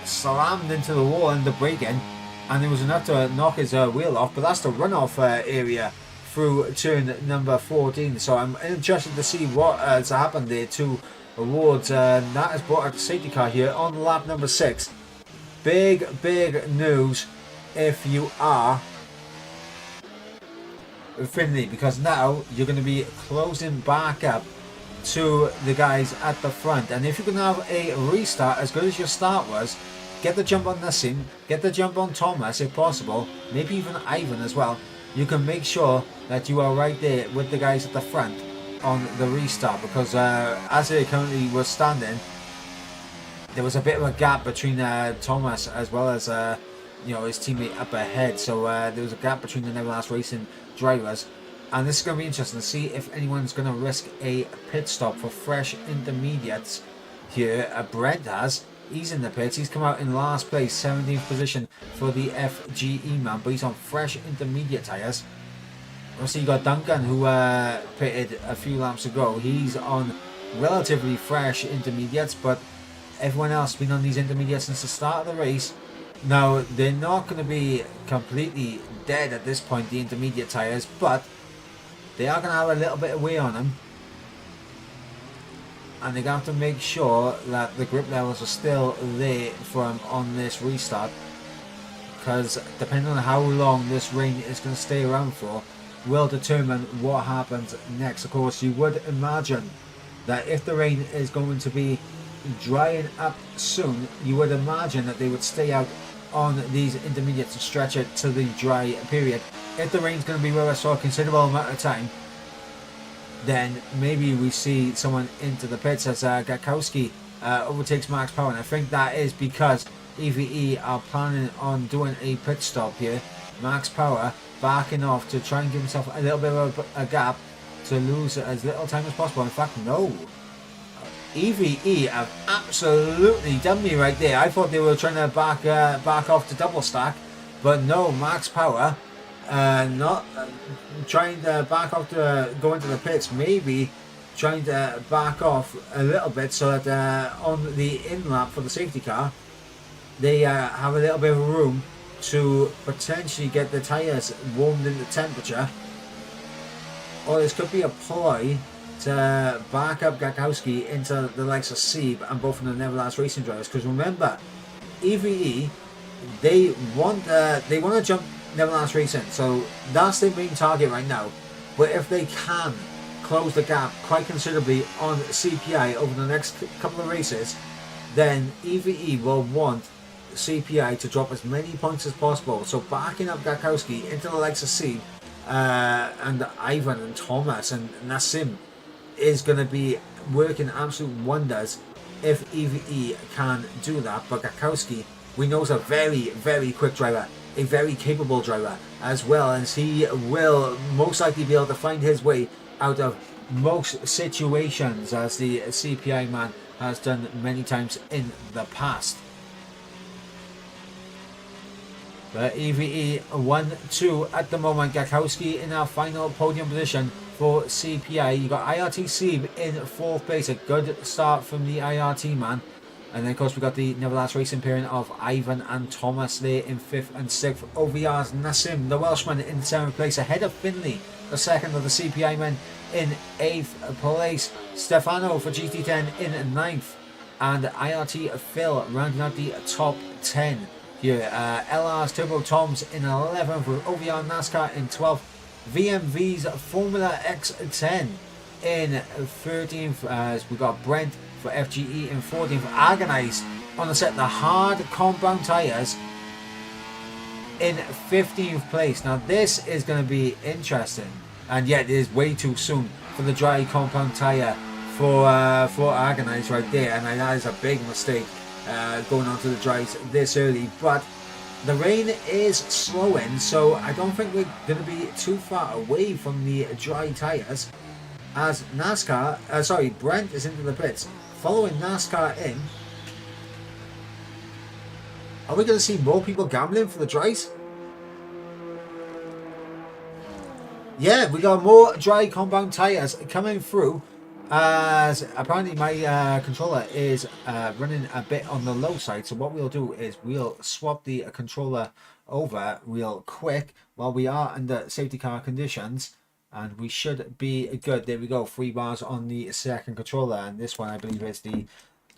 slammed into the wall in the braking, and it was enough to knock his wheel off. But that's the runoff area through turn number 14, so I'm interested to see what has happened there to Awards. That has brought out the safety car here on lap number 6. Big news if you are Finley, because now you're going to be closing back up to the guys at the front, and if you can have a restart as good as your start was, get the jump on Nassim, get the jump on Thomas if possible, maybe even Ivan as well. You can make sure that you are right there with the guys at the front on the restart, because as it currently was standing, there was a bit of a gap between Thomas as well as his teammate up ahead. So there was a gap between the Neverlast Racing drivers, and this is going to be interesting to see if anyone's going to risk a pit stop for fresh intermediates here. Brent he's in the pits. He's come out in last place, 17th position for the FGE man, but he's on fresh intermediate tyres. Obviously you got Duncan, who pitted a few laps ago. He's on relatively fresh intermediates, but everyone else has been on these intermediates since the start of the race. Now, they're not going to be completely dead at this point, the intermediate tyres, but they are going to have a little bit of wear on them. And they're going to have to make sure that the grip levels are still there for them on this restart, because depending on how long this rain is going to stay around for, will determine what happens next. Of course, you would imagine that if the rain is going to be drying up soon, you would imagine that they would stay out on these intermediates and stretch it to the dry period. If the rain's going to be with us for a considerable amount of time, then maybe we see someone into the pits as Gakowski overtakes Max Power, and I think that is because EVE are planning on doing a pit stop here. Max Power backing off to try and give himself a little bit of a gap to lose as little time as possible. In fact, no. EVE have absolutely done me right there. I thought they were trying to back off to double stack, but no, Max Power not trying to back off to go into the pits, maybe trying to back off a little bit so that on the in lap for the safety car, they have a little bit of room to potentially get the tyres warmed into temperature. Or this could be a ploy to back up Gakowski into the likes of Seeb and both of the Neverlast Racing drivers, because remember, EVE, they want to jump Neverlast Racing, so that's their main target right now. But if they can close the gap quite considerably on CPI over the next couple of races, then EVE will want CPI to drop as many points as possible. So backing up Gakowski into the likes of Seeb and Ivan and Thomas and Nassim is going to be working absolute wonders if EVE can do that. But Gakowski, we know, is a very quick driver, a very capable driver, as well as he will most likely be able to find his way out of most situations, as the CPI man has done many times in the past. But EVE 1-2 at the moment. Gakowski in our final podium position for CPI. You got IRT Sieb in 4th place. A good start from the IRT man. And then of course we got the Neverlast Racing pairing of Ivan and Thomas there in 5th and 6th. OVR's Nassim, the Welshman, in 7th place ahead of Finley, the second of the CPI men, in 8th place. Stefano for GT10 in 9th. And IRT Phil rounding out the top 10 here. LR's Turbo Toms in 11th with OVR NASCAR in 12th. VMV's Formula X10 in 13th. As we got Brent for FGE in 14th. Agonize on the set the hard compound tyres in 15th place. Now this is going to be interesting, and yet it is way too soon for the dry compound tyre for Agonize right there, and that is a big mistake going on to the dries this early. But the rain is slowing, so I don't think we're going to be too far away from the dry tyres. As Brent is into the pits, following NASCAR in. Are we going to see more people gambling for the dries? Yeah, we got more dry compound tyres coming through, as apparently my controller is running a bit on the low side. So what we'll do is we'll swap the controller over real quick while we are under safety car conditions, and we should be good. There we go, 3 bars on the second controller, and this one I believe is the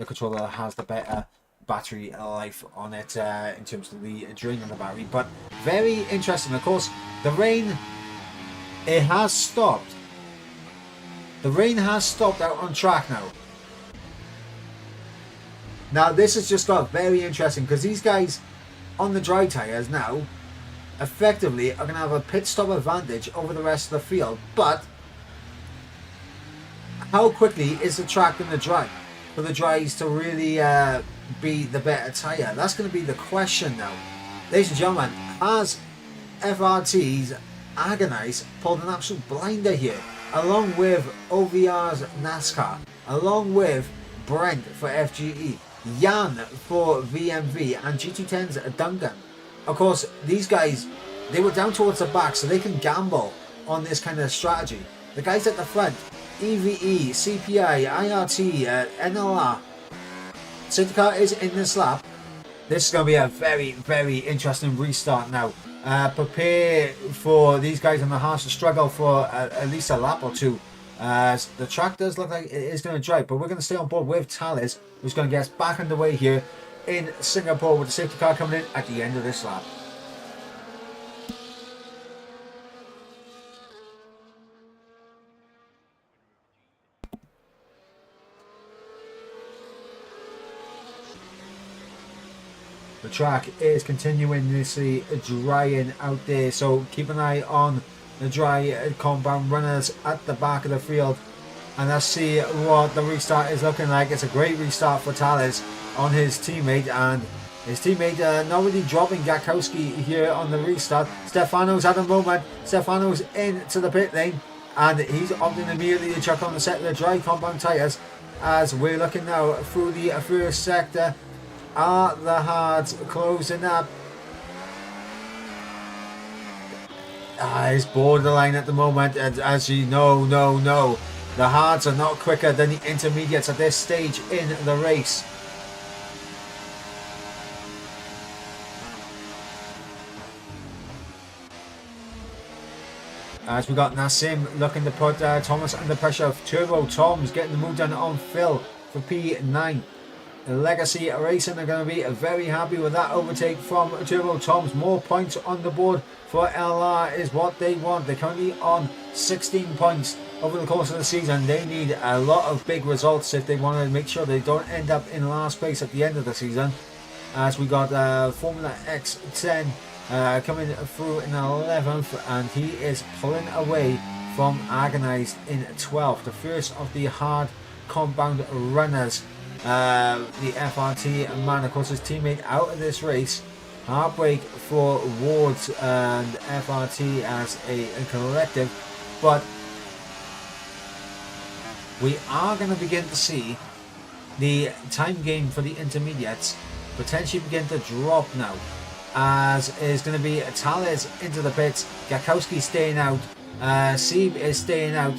controller that has the better battery life on it in terms of the drain on the battery. But very interesting. Of course, the rain, it has stopped. The rain has stopped out on track now. Now this has just got very interesting, because these guys on the dry tyres now effectively are going to have a pit stop advantage over the rest of the field. But how quickly is the track going to dry for the dries to really be the better tyre? That's going to be the question now. Ladies and gentlemen, has FRT's Agonize pulled an absolute blinder here, along with OVR's NASCAR, along with Brent for FGE, Jan for VMV, and GT10's Duncan. Of course, these guys, they were down towards the back, so they can gamble on this kind of strategy. The guys at the front, EVE, CPI, IRT, NLR, safety car is in this lap. This is going to be a very, very interesting restart now. Prepare for these guys on the harsh to struggle for at least a lap or two. The track does look like it is going to dry, but we're going to stay on board with Talis, who's going to get us back underway here in Singapore with the safety car coming in at the end of this lap. The track is continuously drying out there, so keep an eye on the dry compound runners at the back of the field, and let's see what the restart is looking like. It's a great restart for Talis on his teammate, and his teammate not really dropping Gakowski here on the restart. Stefano's at the moment. Stefano's into the pit lane, and he's opting immediately to chuck on the set of the dry compound tyres, as we're looking now through the first sector. Are the hards closing up? It's borderline at the moment, and as you know, the hards are not quicker than the intermediates at this stage in the race. As we got Nassim looking to put Thomas under pressure. Turbo Tom's getting the move done on Phil for P9. Legacy Racing are going to be very happy with that overtake from Turbo Tom's. More points on the board for LR is what they want. They're currently on 16 points over the course of the season. They need a lot of big results if they want to make sure they don't end up in last place at the end of the season. As we got Formula X10 coming through in 11th, and he is pulling away from Agonized in 12th. The first of the hard compound runners. The FRT man, of course, his teammate out of this race. Heartbreak for Wards and FRT as a collective, but we are going to begin to see the time game for the intermediates potentially begin to drop now. as is going to be Tales into the pits, Gakowski staying out, Sieb is staying out.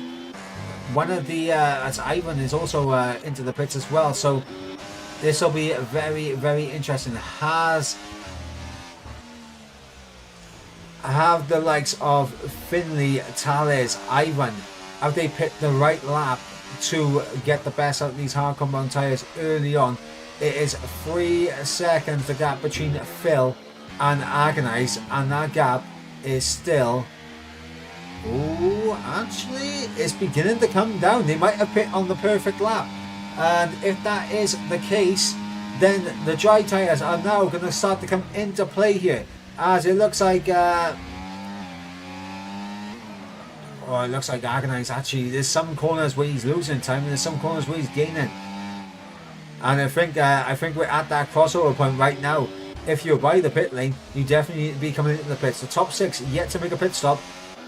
One of the as Ivan is also into the pits as well, so this will be very, very interesting. Have the likes of Finley, Tales, Ivan, have they picked the right lap to get the best out of these hard compound tyres early on? It is 3 seconds the gap between Phil and Agonize, and that gap is still, oh, actually it's beginning to come down. They might have pit on the perfect lap, and if that is the case, then the dry tyres are now going to start to come into play here, as it looks like it looks like Agonize, actually there's some corners where he's losing time and there's some corners where he's gaining. And I think we're at that crossover point right now. If you're by the pit lane, you definitely need to be coming into the pits. The top 6 yet to make a pit stop,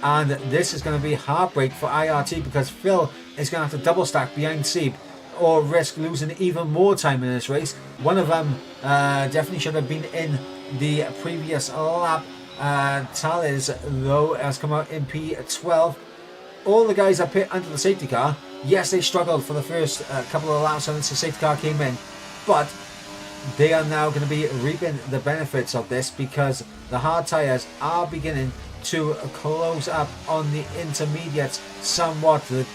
and this is going to be heartbreak for IRT, because Phil is going to have to double stack behind Sieb or risk losing even more time in this race. One of them definitely should have been in the previous lap. Tales though has come out in P12. All the guys that pit under the safety car, yes, they struggled for the first couple of laps since the safety car came in, but they are now going to be reaping the benefits of this, because the hard tyres are beginning to close up on the intermediates somewhat. It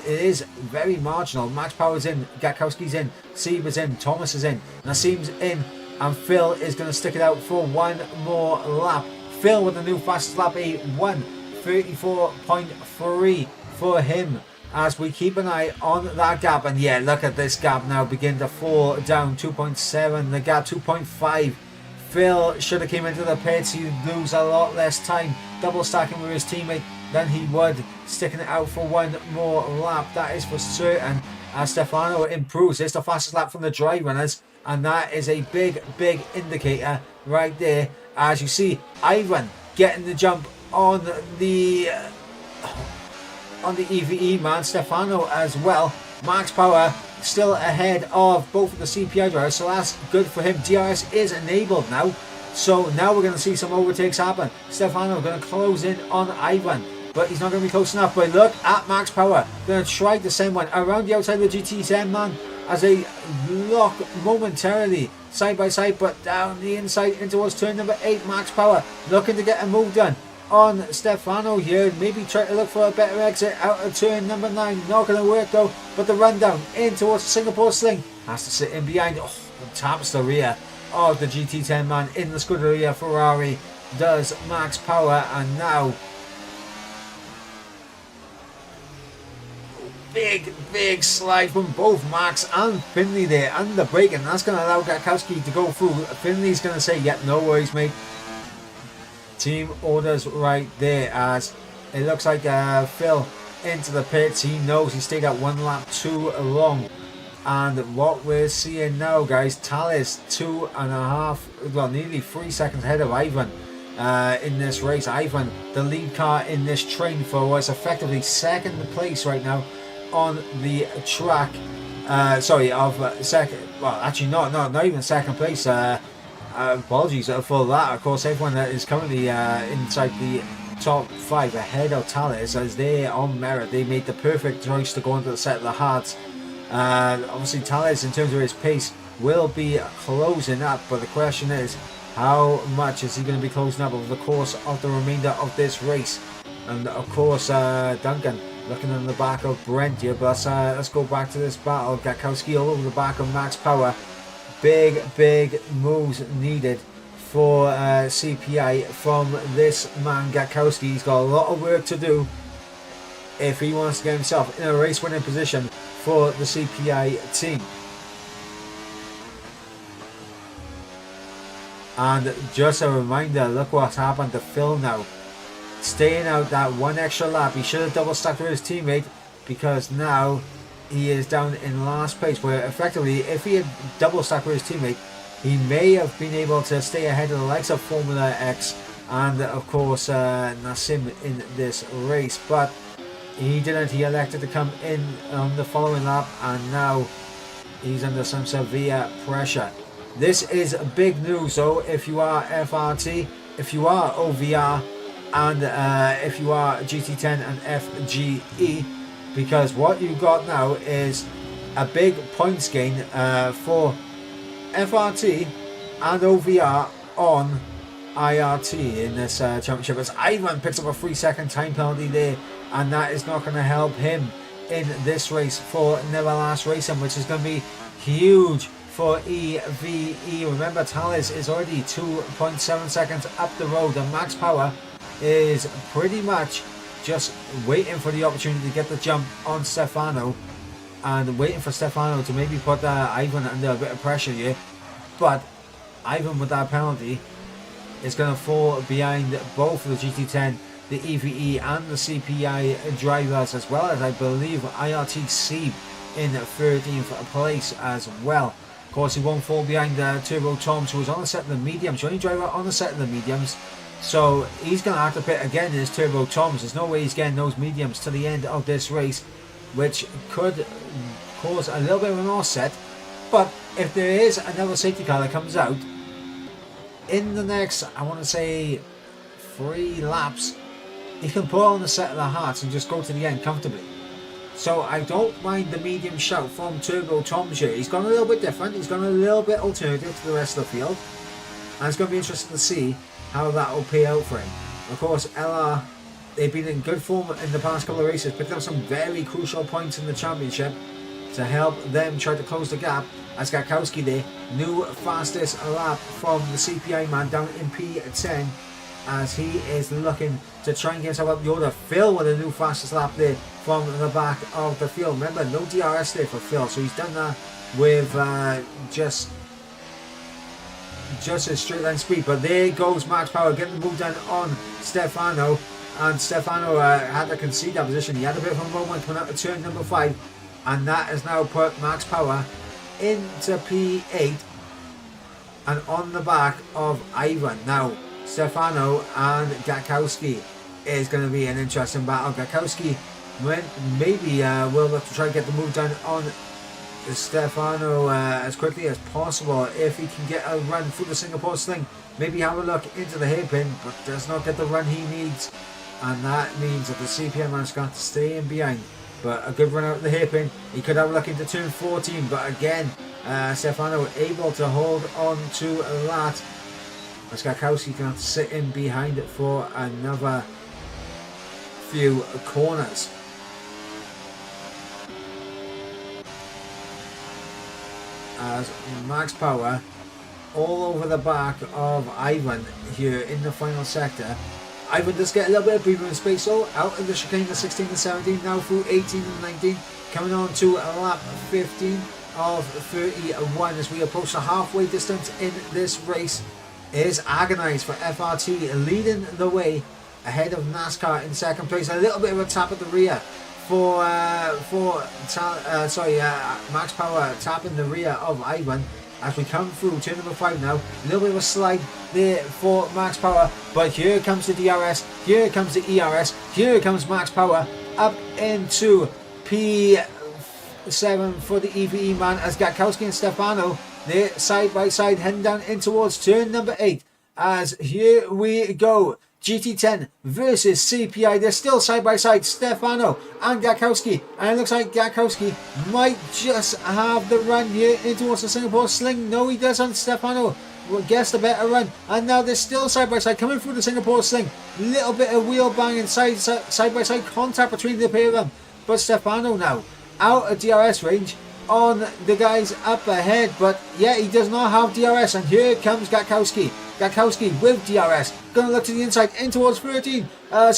is very marginal. Max Power's in, Gakowski's in, Sieb is in, Thomas is in, Nassim's in, and Phil is going to stick it out for one more lap. Phil with the new fastest lap, a 1:34.3 for him, as we keep an eye on that gap. And yeah, look at this gap now begin to fall down. 2.7, the gap 2.5. Phil should have came into the pits. He'd lose a lot less time double stacking with his teammate than he would sticking it out for one more lap. That is for certain. As Stefano improves, it's the fastest lap from the dry runners, and that is a big indicator right there. As you see, Ivan getting the jump on the EVE man, Stefano as well. Max Power still ahead of both of the CPI drivers, so that's good for him. DRS is enabled now, so now we're going to see some overtakes happen. Stefano going to close in on Ivan, but he's not going to be close enough. But look at Max Power, going to try to send one around the outside of the GT10 man as they lock momentarily side by side, but down the inside in towards turn number 8. Max Power looking to get a move done on Stefano here, maybe try to look for a better exit out of turn number 9. Not going to work though, but the rundown in towards Singapore Sling has to sit in behind. Oh, taps the rear of the GT10 man in the Scuderia Ferrari does Max Power, and now big slide from both Max and Finley there, and the brake, and that's going to allow Gakowski to go through. Finley's going to say, yep, no worries mate. Team orders right there, as it looks like Phil into the pits. He knows he stayed at one lap too long, and what we're seeing now, guys, Tales 2.5, well, nearly 3 seconds ahead of Ivan in this race. Ivan, the lead car in this train for what's effectively second place right now on the track. Second, well, actually not even second place. Apologies for that. Of course, everyone that is currently inside the top 5 ahead of Tales, as they on merit, they made the perfect choice to go into the set of the hards. Obviously Tales, in terms of his pace, will be closing up, but the question is, how much is he going to be closing up over the course of the remainder of this race? And of course, Duncan looking in the back of Brent here, but let's go back to this battle. Gakowski all over the back of Max Power. Big moves needed for CPI from this man Gakowski. He's got a lot of work to do if he wants to get himself in a race winning position for the CPI team. And just a reminder, look what's happened to Phil now. Staying out that one extra lap. He should have double stacked with his teammate, because now he is down in last place, where effectively if he had double stacked with his teammate, he may have been able to stay ahead of the likes of Formula X and of course Nassim in this race, but he didn't. He elected to come in on the following lap, and now he's under some severe pressure. This is big news though if you are FRT, if you are OVR, and if you are GT10 and FGE, because what you got now is a big points gain for FRT and OVR on IRT in this championship, as Ivan picks up a 3-second time penalty there, and that is not going to help him in this race for Neverlast Racing, which is going to be huge for EVE. Remember, Talis is already 2.7 seconds up the road, and Max Power is pretty much just waiting for the opportunity to get the jump on Stefano, and waiting for Stefano to maybe put Ivan under a bit of pressure here. But Ivan, with that penalty, is going to fall behind both the GT10, the EVE and the CPI drivers, as well as I believe IRTC in 13th place as well. Of course, he won't fall behind Turbo Toms, who was on the set of the mediums, the only driver on the set of the mediums. So he's going to have to pit again his Turbo Toms. There's no way he's getting those mediums to the end of this race, which could cause a little bit of an offset. But if there is another safety car that comes out in the next, I want to say 3 laps, he can put on the set of the hearts and just go to the end comfortably. So I don't mind the medium shout from Turbo Toms here. He's gone a little bit different. He's gone a little bit alternative to the rest of the field. And it's going to be interesting to see how that will pay out for him. Of course, LR, they've been in good form in the past couple of races, picking up some very crucial points in the championship to help them try to close the gap. As Gatkowski there, new fastest lap from the CPI man down in P10, as he is looking to try and get himself up the order. Phil with a new fastest lap there from the back of the field. Remember, no DRS there for Phil, so he's done that with just his straight line speed. But there goes Max Power getting the move done on Stefano, and Stefano had to concede that position. He had a bit of a moment coming out to turn number 5, and that has now put Max Power into P8 and on the back of Ivan. Now Stefano and Gatkowski is going to be an interesting battle. Gatkowski maybe will have to try and get the move done on Stefano as quickly as possible. If he can get a run through the Singapore sling, maybe have a look into the hairpin, but does not get the run he needs, and that means that the CPM man's got to stay in behind. But a good run out of the hairpin. He could have a look into turn 14, but again, Stefano able to hold on to that. Gatkowski can have to sit in behind it for another few corners. As Max Power all over the back of Ivan here in the final sector. Ivan does get a little bit of breathing space though, out in the chicane of 16 and 17, now through 18 and 19, coming on to lap 15 of 31 as we approach the halfway distance in this race. It is agonized for FRT, leading the way ahead of NASCAR in second place. A little bit of a tap at the rear for Max Power tapping the rear of Ivan as we come through turn number 5 now. A little bit of a slide there for Max Power, but here comes the DRS, here comes the ERS, here comes Max Power up into P7 for the EVE man, as Gatkowski and Stefano, they're side by side heading down in towards turn number 8. As here we go, GT10 versus CPI. They're still side by side, Stefano and Gatkowski, and it looks like Gatkowski might just have the run here in towards the Singapore sling. No, he doesn't. Stefano gets the better run, and now they're still side by side coming through the Singapore sling. Little bit of wheel banging, side by side contact between the pair of them, but Stefano now out of DRS range on the guys up ahead. But yeah, he does not have DRS, and here comes Gatkowski. Gatkowski with DRS, going to look to the inside in towards 14 as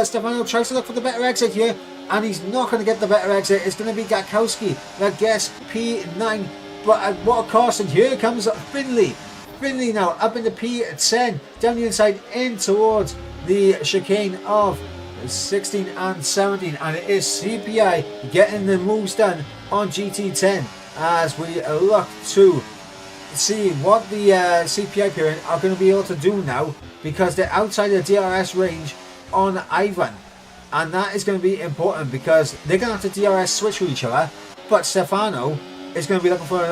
Stefano tries to look for the better exit here, and he's not going to get the better exit. It's going to be Gatkowski that gets P9, but at what cost? And here comes Finley now up into P10, down the inside in towards the chicane of 16 and 17, and it is CPI getting the moves done on GT10 as we look to see what the CPI parent are going to be able to do now, because they're outside the DRS range on Ivan, and that is going to be important because they're going to have to DRS switch with each other. But Stefano is going to be looking for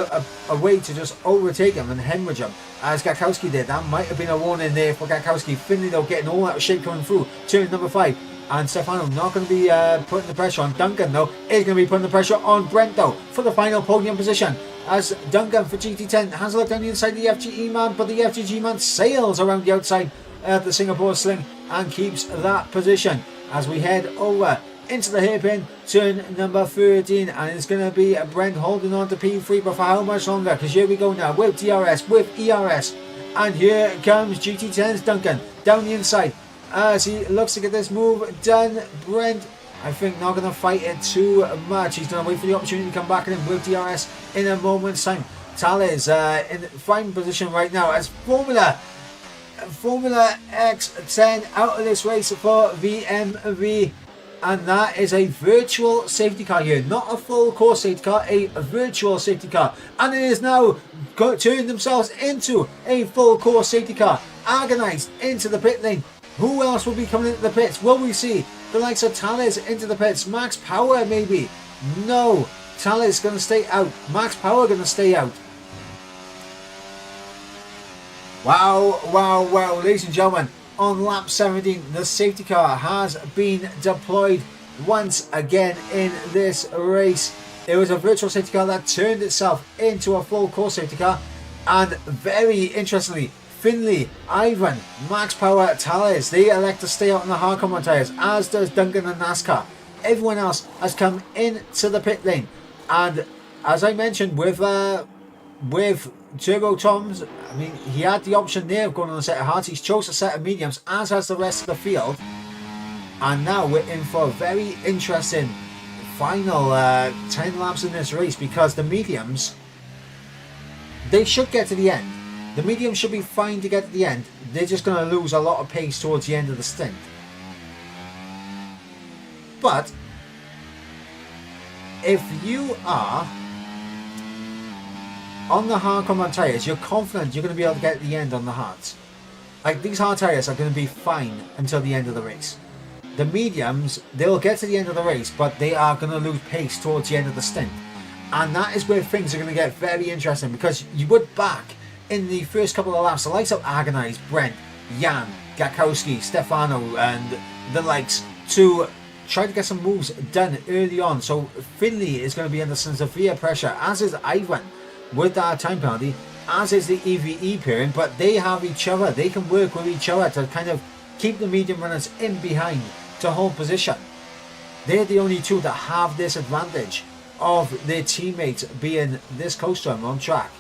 a way to just overtake him and hemorrhage him, as Gatkowski did. That might have been a warning there for Gatkowski. Finley, though, getting all out of shape coming through. Turn number 5. And Stefano not going to be putting the pressure on. Duncan, though, is going to be putting the pressure on Brent, though, for the final podium position. As Duncan for GT10 has a look down the inside of the FGE man, but the FGG man sails around the outside of the Singapore Sling and keeps that position. As we head over into the hairpin, turn number 13, and it's going to be Brent holding on to P3, but for how much longer? Because here we go now with DRS, with ERS, and here comes GT10's Duncan down the inside. As he looks to get this move done, Brent, I think, not going to fight it too much. He's going to wait for the opportunity to come back in with DRS in a moment's time. Thales in fine position right now as Formula X10 out of this race for VMV. And that is a virtual safety car here, not a full course safety car, a virtual safety car. And it is now turning themselves into a full course safety car. Agonized into the pit lane. Who else will be coming into the pits? Will we see the likes of Thales into the pits? Max Power maybe? No. Thales going to stay out. Max Power going to stay out. Wow. Ladies and gentlemen, on lap 17, the safety car has been deployed once again in this race. It was a virtual safety car that turned itself into a full course safety car. And very interestingly, Finley, Ivan, Max Power, Thales, they elect to stay out on the hard compound tyres, as does Duncan and NASCAR. Everyone else has come into the pit lane. And as I mentioned with Turbo Tom's, I mean, he had the option there of going on a set of hards. He's chose a set of mediums, as has the rest of the field. And now we're in for a very interesting final 10 laps in this race, because the mediums, they should get to the end. The mediums should be fine to get to the end. They're just going to lose a lot of pace towards the end of the stint. But if you are on the hard compound tyres, you're confident you're going to be able to get to the end on the hards. Like, these hard tyres are going to be fine until the end of the race. The mediums, they'll get to the end of the race, but they are going to lose pace towards the end of the stint. And that is where things are going to get very interesting, because you would back in the first couple of laps the likes of Agonized, Brent, Jan, Gatkowski, Stefano and the likes to try to get some moves done early on. So Finley is going to be under some severe pressure, as is Ivan with that time penalty, as is the EVE pairing, but they have each other. They can work with each other to kind of keep the medium runners in behind to hold position. They're the only two that have this advantage of their teammates being this close to them on track.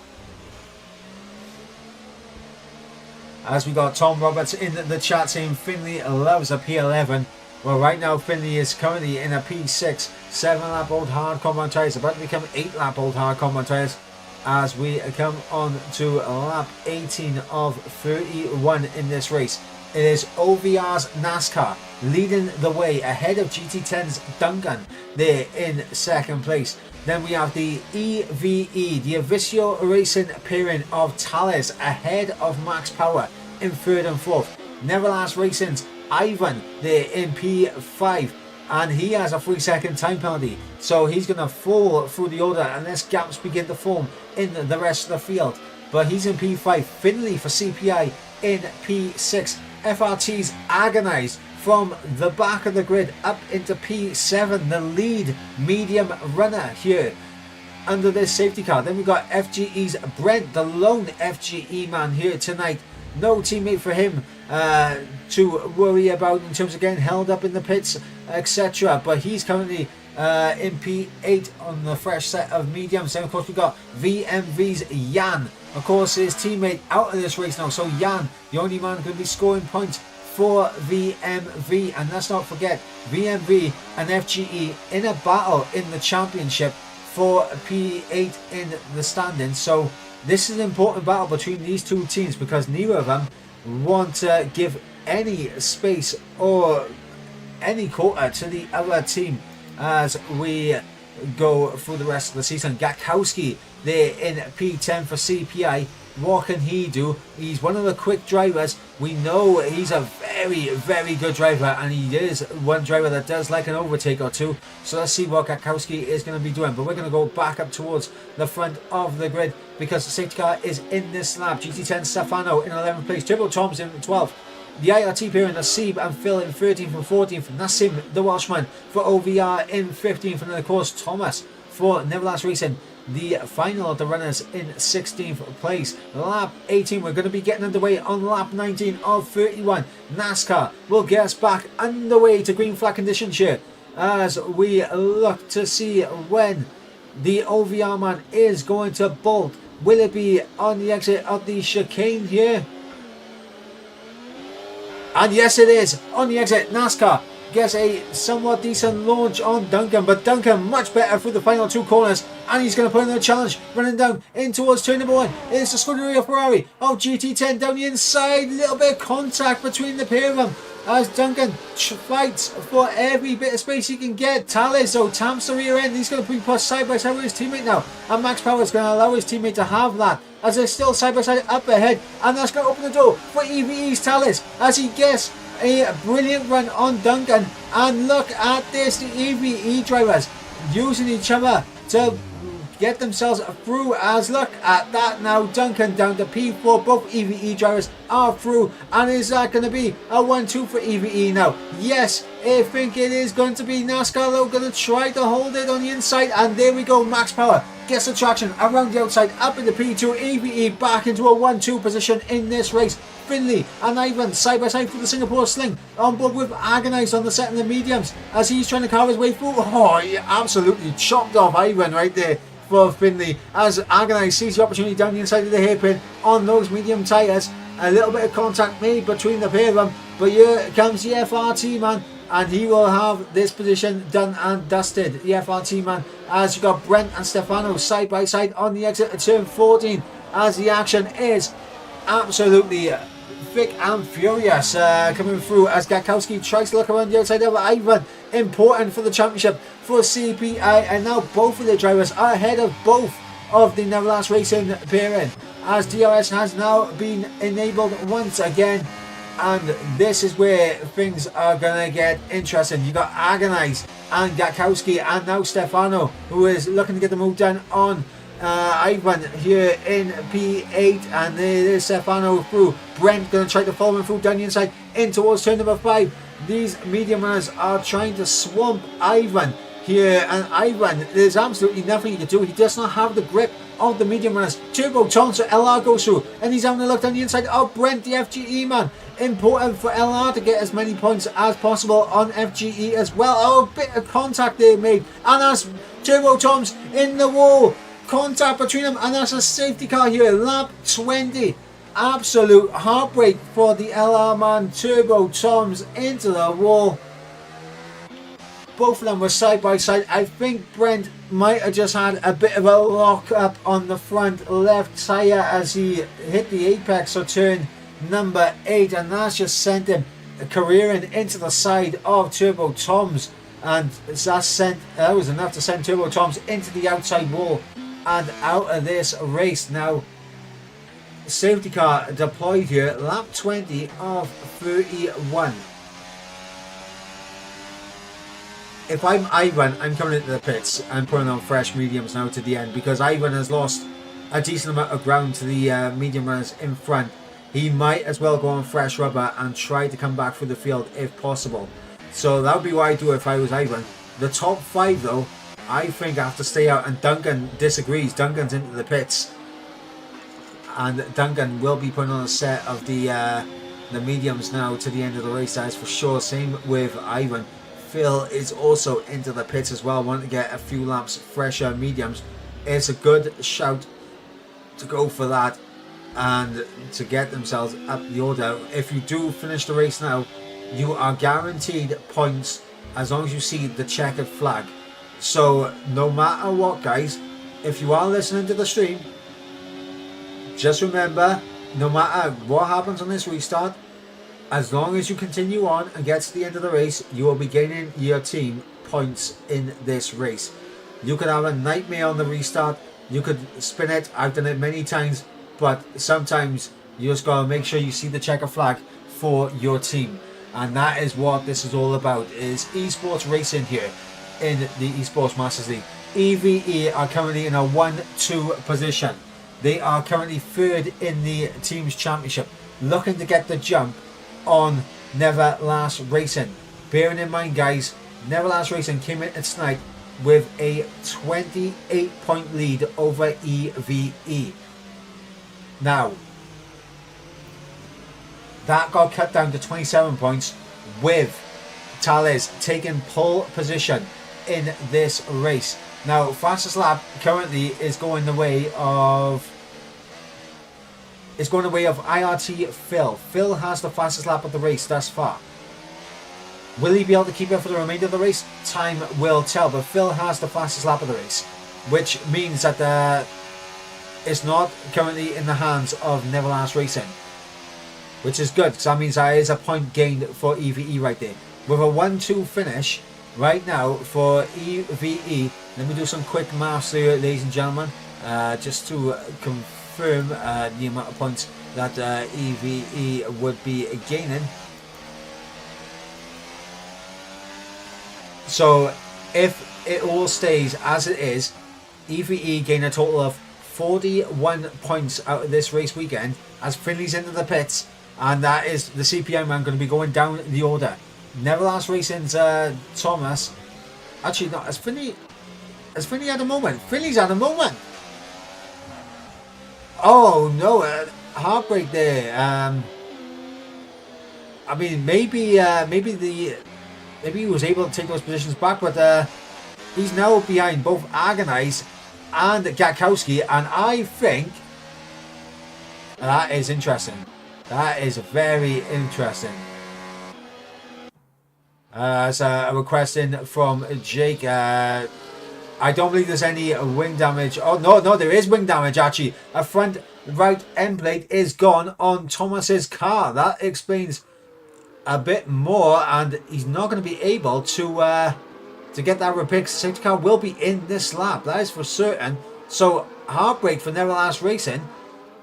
As we got Tom Roberts in the chat saying Finley loves a P11. Well, right now Finley is currently in a P6, 7-lap old hard compound tyres, about to become 8-lap old hard compound tyres as we come on to lap 18 of 31 in this race. It is OVR's NASCAR leading the way ahead of GT10's Duncan there in second place. Then we have the EVE, the Avisio Racing pairing of Thales ahead of Max Power in third and fourth. Neverlast Racing's Ivan there in P5, and he has a 3-second time penalty, so he's going to fall through the order unless gaps begin to form in the rest of the field. But he's in P5. Finley for CPI in P6. FRT's Agonized from the back of the grid up into P7, the lead medium runner here under this safety car. Then we've got FGE's Brent, the lone FGE man here tonight. No teammate for him to worry about in terms of getting held up in the pits, etc. But he's currently in P8 on the fresh set of mediums. Then of course we've got VMV's Jan, of course his teammate out of this race now. So Jan, the only man going to be scoring points for VMV. And let's not forget, VMV and FGE in a battle in the championship for P8 in the standings. So this is an important battle between these two teams, because neither of them want to give any space or any quota to the other team as we go through the rest of the season. Gatkowski there in P10 for CPI. what can he do? He's one of the quick drivers. We know he's a very, very good driver, and he is one driver that does like an overtake or two. So let's see what Gatkowski is going to be doing. But we're going to go back up towards the front of the grid because the safety car is in this lap. GT10 Stefano in 11th place, Turbo Tom's in 12th. The IRT pair in Nasib and Phil in 13th and 14th. Nassim, the Welshman, for OVR in 15th. And then, of course, Thomas for Neverlast Racing, the final of the runners, in 16th place. Lap 18, we're going to be getting underway on lap 19 of 31. NASCAR will get us back underway to green flag conditions here as we look to see when the OVR man is going to bolt. Will it be on the exit of the chicane here? And yes, it is on the exit. NASCAR gets a somewhat decent launch on Duncan, but Duncan much better through the final two corners, and he's going to put in a challenge, running down in towards turn number 1. It's the Scuderia Ferrari of GT10 down the inside. Little bit of contact between the pair of them as Duncan fights for every bit of space he can get. Tallis, though, tamps the rear end. He's going to be put side by side with his teammate now, and Max Power is going to allow his teammate to have that as they're still side by side up ahead, and that's going to open the door for EVE's Tallis as he gets a brilliant run on Duncan. And look at this, the EVE drivers using each other to get themselves through, as look at that now, Duncan down to P4, both EVE drivers are through. And is that going to be a 1-2 for EVE now? Yes, I think it is going to be. NASCAR though going to try to hold it on the inside, and there we go, Max Power gets the traction around the outside up into P2. EVE back into a 1-2 position in this race. Finley and Ivan side by side for the Singapore Sling, on board with Agonize on the set and the mediums as he's trying to carve his way through. Oh, he absolutely chopped off Ivan right there for Finley as Agonize sees the opportunity down the inside of the hairpin on those medium tyres. A little bit of contact made between the pair of them, but here comes the FRT man, and he will have this position done and dusted. The FRT man, as you got Brent and Stefano side by side on the exit of turn 14 as the action is absolutely thick and furious coming through as Gatkowski tries to look around the outside of Ivan. Important for the championship for CPI, and now both of the drivers are ahead of both of the Neverlast Racing pairing as DRS has now been enabled once again. And this is where things are going to get interesting. You got Agonize and Gatkowski, and now Stefano, who is looking to get the move done on Ivan here in P8, and there is Stefano through. Brent going to try to follow him through down the inside in towards turn number 5. These medium runners are trying to swamp Ivan here, and Ivan, there's absolutely nothing he can do. He does not have the grip of the medium runners. Turbo Tonsa LR goes through, and he's having a look down the inside of Brent, the FGE man. Important for LR to get as many points as possible on FGE as well. Oh, a bit of contact there made, and that's Turbo Toms in the wall. Contact between them, and that's a safety car here. Lap 20. Absolute heartbreak for the LR man. Turbo Toms into the wall. Both of them were side by side. I think Brent might have just had a bit of a lock up on the front left tyre as he hit the apex of turn number 8, and that's just sent him careering into the side of Turbo Toms, and that was enough to send Turbo Toms into the outside wall and out of this race. Now, safety car deployed here, lap 20 of 31. If I'm Ivan, I'm coming into the pits and putting on fresh mediums now to the end, because Ivan has lost a decent amount of ground to the medium runners in front. He might as well go on fresh rubber and try to come back through the field if possible. So that would be what I'd do if I was Ivan. The top 5 though, I think I have to stay out, and Duncan disagrees. Duncan's into the pits, and Duncan will be putting on a set of the mediums now to the end of the race, that is for sure. Same with Ivan. Phil is also into the pits as well, wanting to get a few laps fresher mediums. It's a good shout to go for that and to get themselves up the order. If you do finish the race now, you are guaranteed points as long as you see the checkered flag. So no matter what, guys, if you are listening to the stream, just remember, no matter what happens on this restart, as long as you continue on and get to the end of the race, you will be gaining your team points in this race. You could have a nightmare on the restart, you could spin it, I've done it many times, but sometimes you just gotta make sure you see the checker flag for your team, and that is what this is all about, is esports racing here in the Esports Masters League. EVE are currently in a 1-2 position. They are currently third in the team's championship, looking to get the jump on Never Last Racing. Bearing in mind, guys, Never Last Racing came in tonight with a 28-point lead over EVE. Now, that got cut down to 27 points with Thales taking pole position in this race. Now, fastest lap currently is going the way of IRT Phil. Phil has the fastest lap of the race thus far. Will he be able to keep it for the remainder of the race? Time will tell, but Phil has the fastest lap of the race, which means that it's not currently in the hands of Never Last Racing, which is good, because that means there is a point gained for EVE right there. With a 1-2 finish right now for EVE, let me do some quick maths here, ladies and gentlemen, just to confirm the amount of points that EVE would be gaining. So if it all stays as it is, EVE gain a total of 41 points out of this race weekend, as Finley's into the pits, and that is the CPI man going to be going down the order. Never Last Racing's Thomas, actually not, has Finley had a moment? Finley's had a moment! Oh no, heartbreak there. I mean, maybe he was able to take those positions back, but he's now behind both Agonize and Gatkowski, and I think that is interesting. That is very interesting. As a request in from Jake, I don't believe there's any wing damage. Oh no, there is wing damage actually. A front right end plate is gone on Thomas's car. That explains a bit more, and he's not going to be able to get that repaired. Safety car will be in this lap, that is for certain. So heartbreak for Never Last Racing,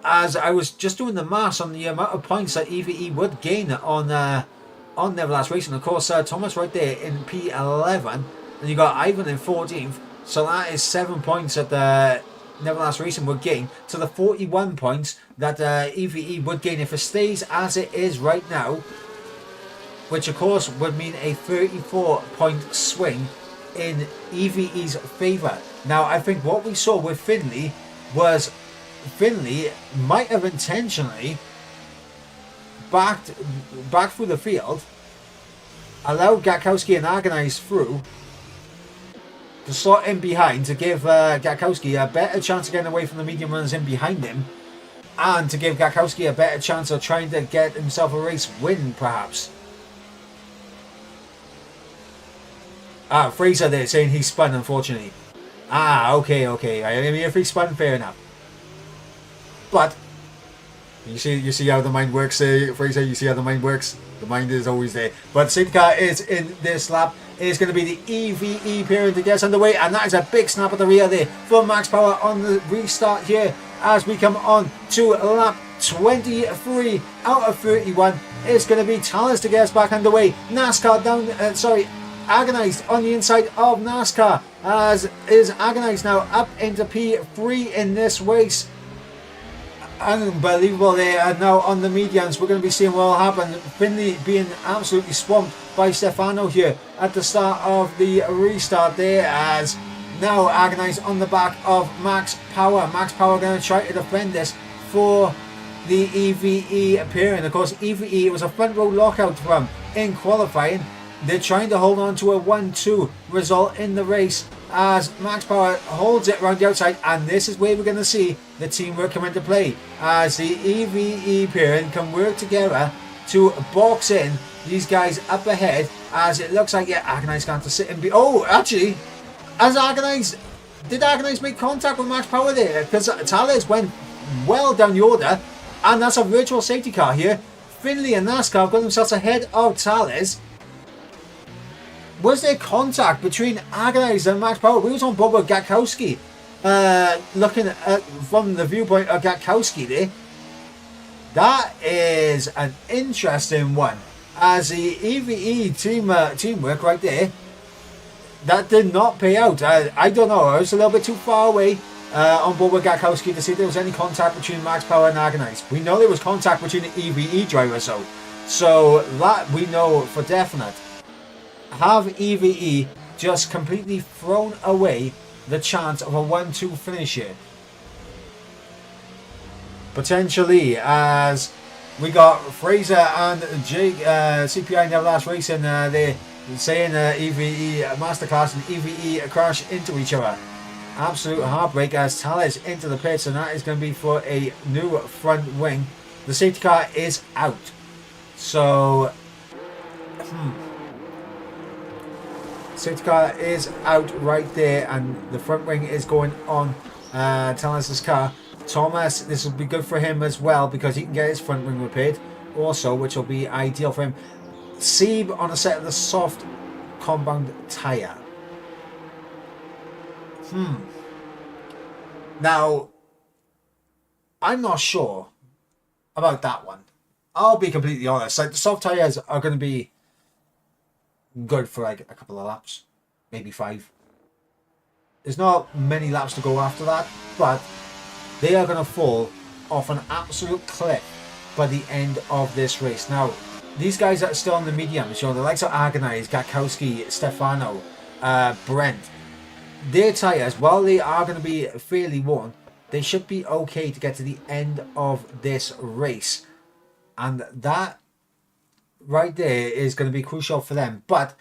as I was just doing the maths on the amount of points that EVE would gain on Never Last Racing. Of course, Thomas right there in P11, and you got Ivan in 14th. So that is 7 points that Never Last Racing would gain to the 41 points that EVE would gain if it stays as it is right now, which of course would mean a 34-point swing in EVE's favour. Now, I think what we saw with Finley was Finley might have intentionally backed through the field, allowed Gatkowski and Agonize through to slot in behind to give Gatkowski a better chance of getting away from the medium runners in behind him, and to give Gatkowski a better chance of trying to get himself a race win, perhaps. Fraser there saying he spun, unfortunately. Okay. I mean, if he spun, fair enough. But you see how the mind works, Fraser. You see how the mind works. The mind is always there. But safety car is in this lap. It's going to be the EVE period to get us underway, and that is a big snap at the rear there for Max Power on the restart here as we come on to lap 23 out of 31. It's going to be Tallis to get us back underway. NASCAR down, Agonized on the inside of NASCAR, as is Agonized now up into P3 in this race. Unbelievable there. And now on the medians, we're going to be seeing what will happen. Finley being absolutely swamped by Stefano here at the start of the restart there, as now Agonized on the back of Max Power. Max Power going to try to defend this for the EVE appearing. Of course, EVE was a front row lockout from in qualifying. They're trying to hold on to a 1-2 result in the race as Max Power holds it around the outside, and this is where we're going to see the teamwork come into play as the EVE pairing can work together to box in these guys up ahead, as it looks like, Agonized going to sit and be... Oh, actually, did Agonize make contact with Max Power there? Because Talles went well down the order, and that's a virtual safety car here. Finley and NASCAR have got themselves ahead of Talles. Was there contact between Agonize and Max Power? We was on board with Gatkowski Looking at from the viewpoint of Gatkowski there, that is an interesting one. As the EVE teamwork right there, that did not pay out. I don't know. I was a little bit too far away on board with Gatkowski to see if there was any contact between Max Power and Agonize. We know there was contact between the EVE drivers, though. So that we know for definite. Have EVE just completely thrown away the chance of a 1-2 finish here? Potentially, as we got Fraser and Jake, CPI Never Last Racing, they're saying EVE Masterclass and EVE crash into each other. Absolute heartbreak as Tales into the pits, and that is going to be for a new front wing. The safety car is out. So, safety car is out right there, and the front wing is going on Tales' car. Thomas, this will be good for him as well because he can get his front wing repaired also, which will be ideal for him. Sieb on a set of the soft compound tyre. Now, I'm not sure about that one. I'll be completely honest. Like, the soft tyres are going to be good for like a couple of laps, maybe 5. There's not many laps to go after that, but they are going to fall off an absolute cliff by the end of this race. Now, these guys that are still on the mediums, you know, the likes of Agonize, Gatkowski, Stefano, Brent, their tyres, while they are going to be fairly worn, they should be okay to get to the end of this race. And that right there is going to be crucial for them. But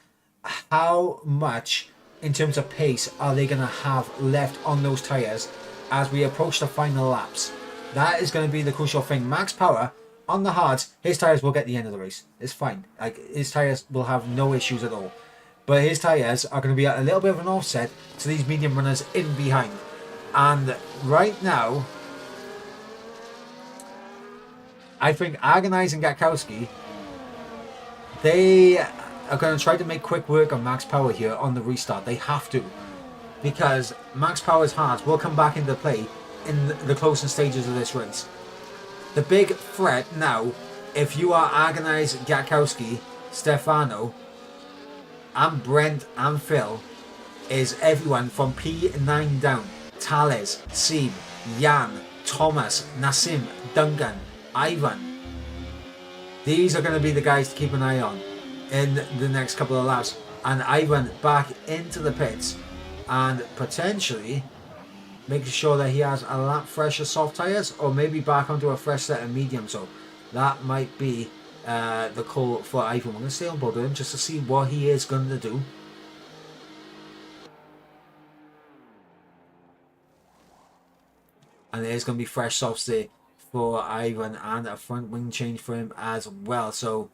how much in terms of pace are they going to have left on those tyres as we approach the final laps? That is going to be the crucial thing. Max Power on the hards, his tyres will get the end of the race. It's fine. Like, his tyres will have no issues at all. But his tyres are going to be at a little bit of an offset to these medium runners in behind. And right now, I think Agonize and Gatkowski, they are going to try to make quick work on Max Power here on the restart. They have to. Because Max Power's hards will come back into play in the closing stages of this race. The big threat now, if you are Agonize, Gatkowski, Stefano, and Brent and Phil, is everyone from P9 down. Tales, Sieb, Jan, Thomas, Nassim, Duncan, Ivan. These are going to be the guys to keep an eye on in the next couple of laps. And Ivan back into the pits and potentially making sure that he has a lap fresher soft tyres, or maybe back onto a fresh set of medium. So that might be the call for Ivan. We're going to stay on board with him just to see what he is going to do. And there's going to be fresh softs there for Ivan and a front wing change for him as well. So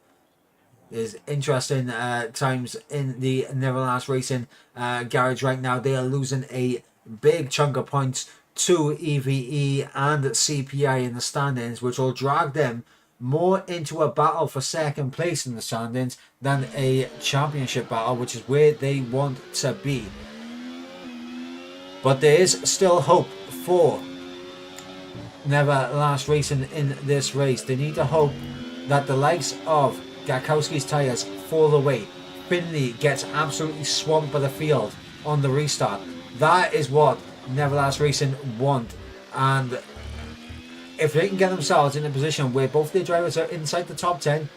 there's interesting times in the Never Last Racing garage right now. They are losing a big chunk of points to EVE and CPI in the standings, which will drag them more into a battle for second place in the standings than a championship battle, which is where they want to be. But there is still hope for Never Last Racing in this race. They need to hope that the likes of Gatkowski's tyres fall away. Finley gets absolutely swamped by the field on the restart. That is what Never Last Racing want. And if they can get themselves in a position where both their drivers are inside the top 10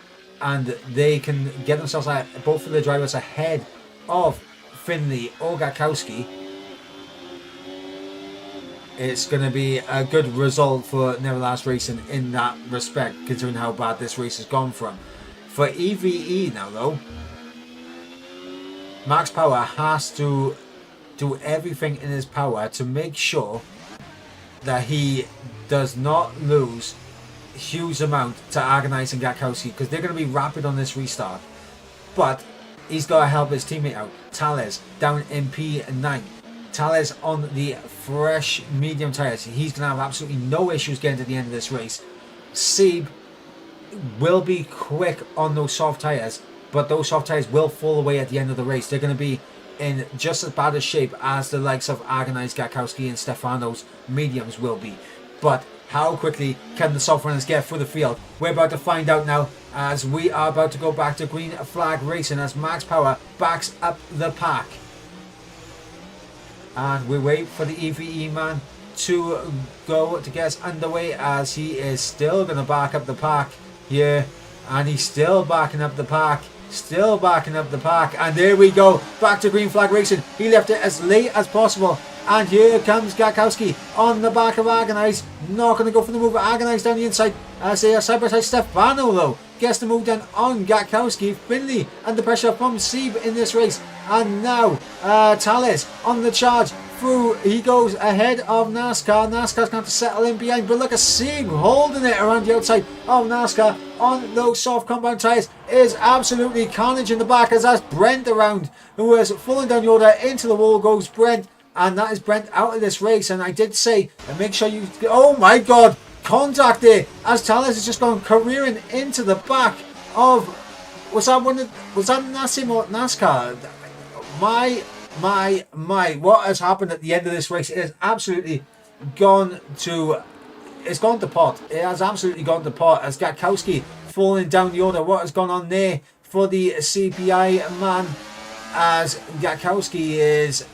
and they can get themselves both of their drivers ahead of Finley or Gatkowski, it's going to be a good result for Never Last Racing in that respect, considering how bad this race has gone from. For EVE now though, Max Power has to do everything in his power to make sure that he does not lose a huge amount to Agonize and Gatkowski, because they're going to be rapid on this restart. But he's got to help his teammate out. Tales down in P9. Tales on the fresh medium tyres. He's going to have absolutely no issues getting to the end of this race. Sieb will be quick on those soft tyres, but those soft tyres will fall away at the end of the race. They're going to be in just as bad a shape as the likes of Agonized, Gakowski and Stefano's mediums will be. But how quickly can the soft runners get through the field? We're about to find out now, as we are about to go back to green flag racing as Max Power backs up the pack. And we wait for the EVE man to go to get us underway, as he is still going to back up the pack here. And he's still backing up the pack. Still backing up the pack. And there we go. Back to green flag racing. He left it as late as possible. And here comes Gakowski on the back of Agonize. Not going to go for the move. Agonize down the inside. As they are side by side. Stefano though gets the move done on Gakowski. Finley under pressure from Sieb in this race. And now Thales on the charge. Through he goes ahead of NASCAR. NASCAR's going to settle in behind. But look at Sieb holding it around the outside of NASCAR on those soft compound tyres. Is absolutely carnage in the back as that's Brent around, who is falling down the order. Into the wall goes Brent. And that is Brent out of this race. And I did say, and make sure you... Oh my God! Contact there as Thales has just gone careering into the back of... Was that Nassim or NASCAR? My... What has happened at the end of this race? It has absolutely gone to... It's gone to pot. It has absolutely gone to pot as Gakowski falling down the order. What has gone on there for the CPI man as Gakowski is...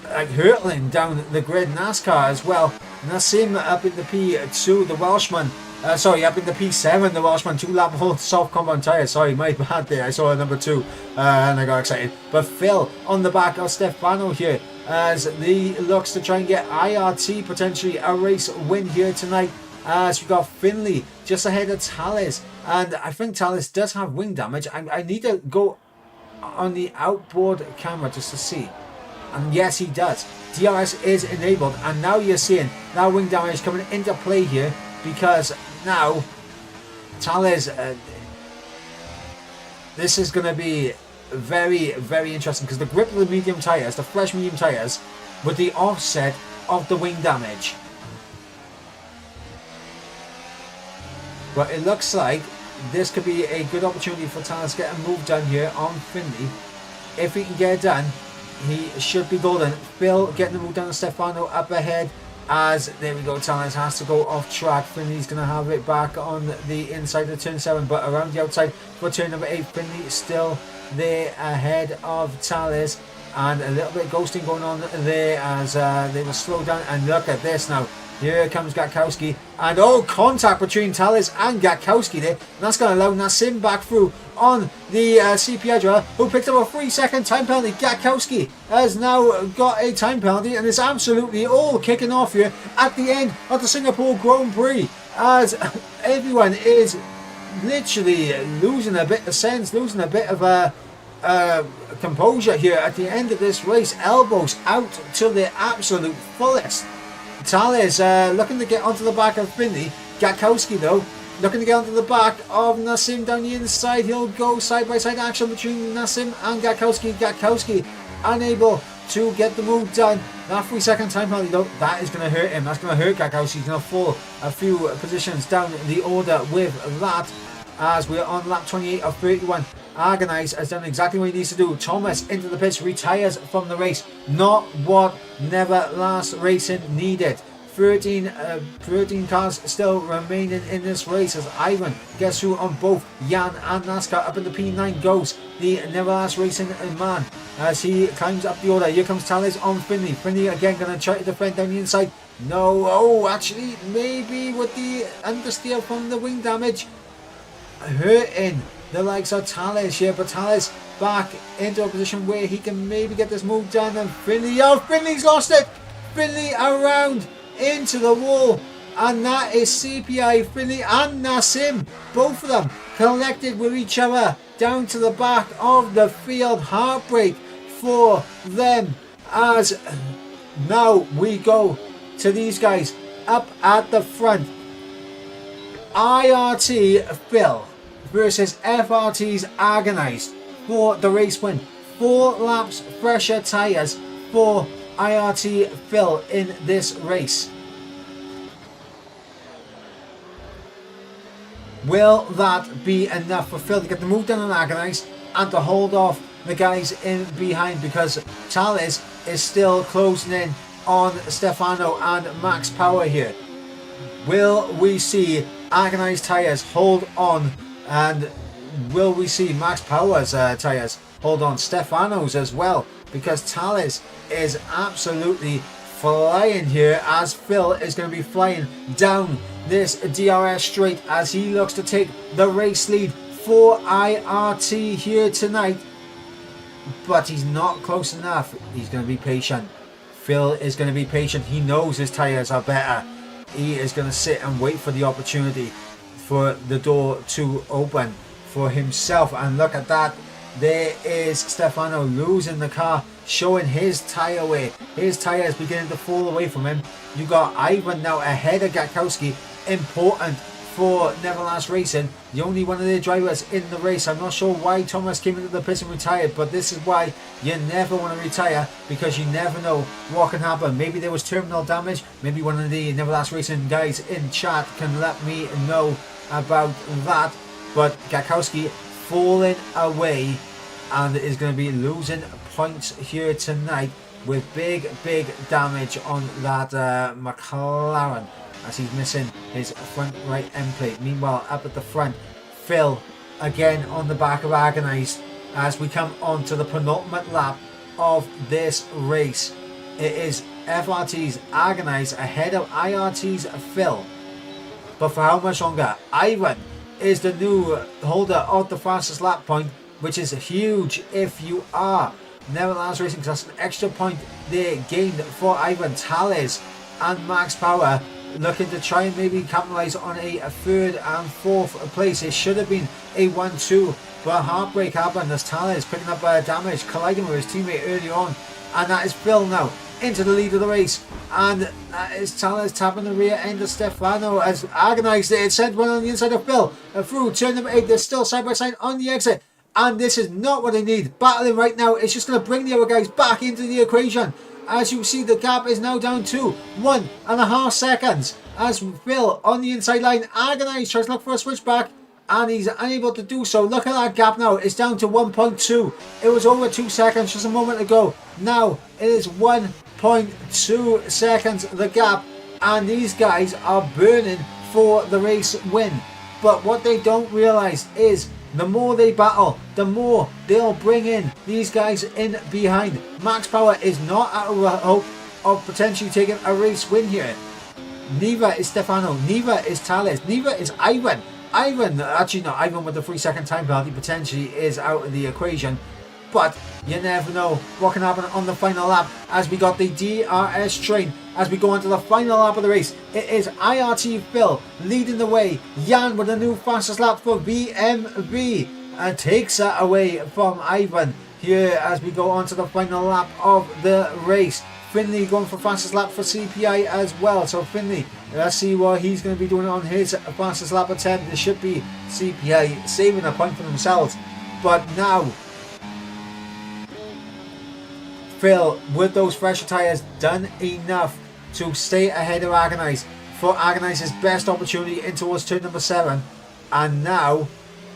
like hurtling down the grid. NASCAR as well. Nassim up in the P2, the Welshman. Up in the P7, the Welshman. 2-lap hold soft compound tyre. Sorry, my bad there. I saw a number 2 and I got excited. But Phil on the back of Stefano here as he looks to try and get IRT potentially a race win here tonight. As we've got Finley just ahead of Thales. And I think Thales does have wing damage. I need to go on the outboard camera just to see. And yes, he does. DRS is enabled, and now you're seeing that wing damage coming into play here, because now Thales, this is going to be very, very interesting, because the grip of the medium tyres, the fresh medium tyres, with the offset of the wing damage. But it looks like this could be a good opportunity for Thales to get a move done here on Finley. If he can get it done, he should be golden. Phil getting the move down to Stefano up ahead as there we go. Thales has to go off track. Finley's going to have it back on the inside of turn 7, but around the outside for turn number 8. Finley still there ahead of Thales, and a little bit of ghosting going on there as they were slowed down. And look at this now. Here comes Gakowski, and contact between Thales and Gakowski there. And that's going to allow Nassim back through on the CPI driver, who picked up a 3-second time penalty. Gakowski has now got a time penalty, and it's absolutely all kicking off here at the end of the Singapore Grand Prix as everyone is literally losing a bit of sense, losing a bit of composure here at the end of this race. Elbows out to the absolute fullest. Thales looking to get onto the back of Finley. Gakowski though looking to get onto the back of Nassim down the inside. He'll go side by side action between Nassim and Gakowski. Gakowski unable to get the move done. That 3-second time penalty though, that is going to hurt him. That's going to hurt Gakowski. He's going to fall a few positions down the order with that, as we're on lap 28 of 31. Agonize has done exactly what he needs to do. Thomas into the pits, retires from the race. Not what Never Last Racing needed. 13 cars still remaining in this race as Ivan gets through on both Jan and NASCAR. Up in the P9 goes the Never Last Racing man as he climbs up the order. Here comes Thales on Finley. Finley again going to try to defend down the inside. No, actually maybe with the understeer from the wing damage hurting the likes of Thales here, but Thales back into a position where he can maybe get this move done. And Finley's lost it. Finley around into the wall, and that is CPI, Finley and Nassim, both of them connected with each other down to the back of the field. Heartbreak for them as now we go to these guys up at the front. IRT Phil versus FRT's Agonized for the race win. 4 laps fresher tyres for IRT Phil in this race. Will that be enough for Phil to get the move done on Agonized and to hold off the guys in behind, because Thales is still closing in on Stefano and Max Power here. Will we see Agonized tyres hold on, and will we see Max Power's tyres hold on, Stefano's as well, because Thales is absolutely flying here, as Phil is going to be flying down this DRS straight as he looks to take the race lead for IRT here tonight. But he's not close enough. He's going to be patient. Phil is going to be patient. He knows his tyres are better. He is going to sit and wait for the opportunity for the door to open for himself. And look at that. There is Stefano losing the car, showing his tyre away. His tyre is beginning to fall away from him. You got Ivan now ahead of Gatkowski. Important for Neverlast Racing, the only one of their drivers in the race. I'm not sure why Thomas came into the pits and retired, but this is why you never want to retire, because you never know what can happen. Maybe there was terminal damage. Maybe one of the Neverlast Racing guys in chat can let me know about that. But Gatkowski falling away and is going to be losing points here tonight with big damage on that McLaren, as he's missing his front right end plate. Meanwhile, up at the front, Phil again on the back of Agonized as we come on to the penultimate lap of this race. It is FRT's Agonized ahead of IRT's Phil. But for how much longer? Ivan is the new holder of the fastest lap point, which is huge if you are Neverlast Racing, because that's an extra point there gained for Ivan. Thales and Max Power looking to try and maybe capitalise on a third and fourth place. It should have been a 1-2, but heartbreak happened as Thales picking up damage, colliding with his teammate early on, and that is Phil now into the lead of the race, and that is Thales tapping the rear end of Stefano as Agonized there. It's sent one on the inside of Phil through turn number 8. They're still side by side on the exit, and this is not what they need. Battling right now, it's just going to bring the other guys back into the equation. As you see, the gap is now down to 1.5 seconds as Phil on the inside line. Agonized tries to look for a switchback and he's unable to do so. Look at that gap now, it's down to 1.2. It was over 2 seconds just a moment ago. Now it is 1.2 seconds the gap, and these guys are burning for the race win. But what they don't realise is the more they battle, the more they'll bring in these guys in behind. Max Power is not at a hope of potentially taking a race win here. Neither is Stefano, neither is Thales, neither is Ivan. Actually not Ivan with the 3 second time penalty potentially is out of the equation. But you never know what can happen on the final lap as we got the DRS train. As we go on to the final lap of the race, it is IRT Phil leading the way. Jan with the new fastest lap for VMV and takes that away from Ivan here as we go on to the final lap of the race. Finley going for fastest lap for CPI as well. So Finley, let's see what he's going to be doing on his fastest lap attempt. It should be CPI saving a point for themselves. But now Phil, with those fresher tyres, done enough to stay ahead of Agonized for Agonized's best opportunity in towards turn number 7. And now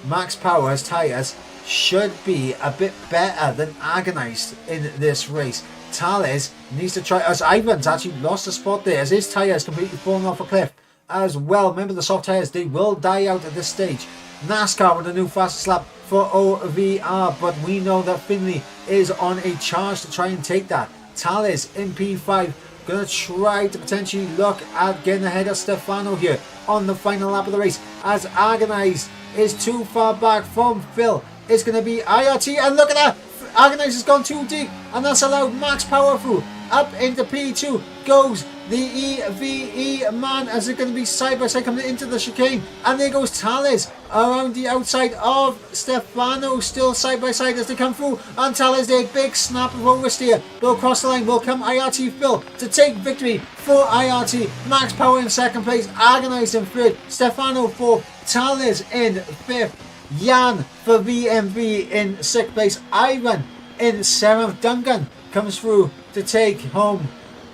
Max Power's tyres should be a bit better than Agonized in this race. Thales needs to try, as Ivan's actually lost a spot there as his tyres completely falling off a cliff as well. Remember, the soft tyres, they will die out at this stage. NASCAR with a new fastest lap for OVR, but we know that Finley is on a charge to try and take that. Thales in P5 going to try to potentially look at getting ahead of Stefano here on the final lap of the race as Agonized is too far back from Phil. It's going to be IRT, and look at that, Agonized has gone too deep and that's allowed Max Power through. Up into P2 goes the EVE man as they're going to be side by side coming into the chicane, and there goes Thales around the outside of Stefano, still side by side as they come through, and Thales there, big snap of oversteer, go across the line, will come IRT Phil to take victory for IRT. Max Power in second place, Agonized in third, Stefano fourth, Thales in fifth, Jan for VMV in sixth place, Ivan in seventh. Duncan comes through to take home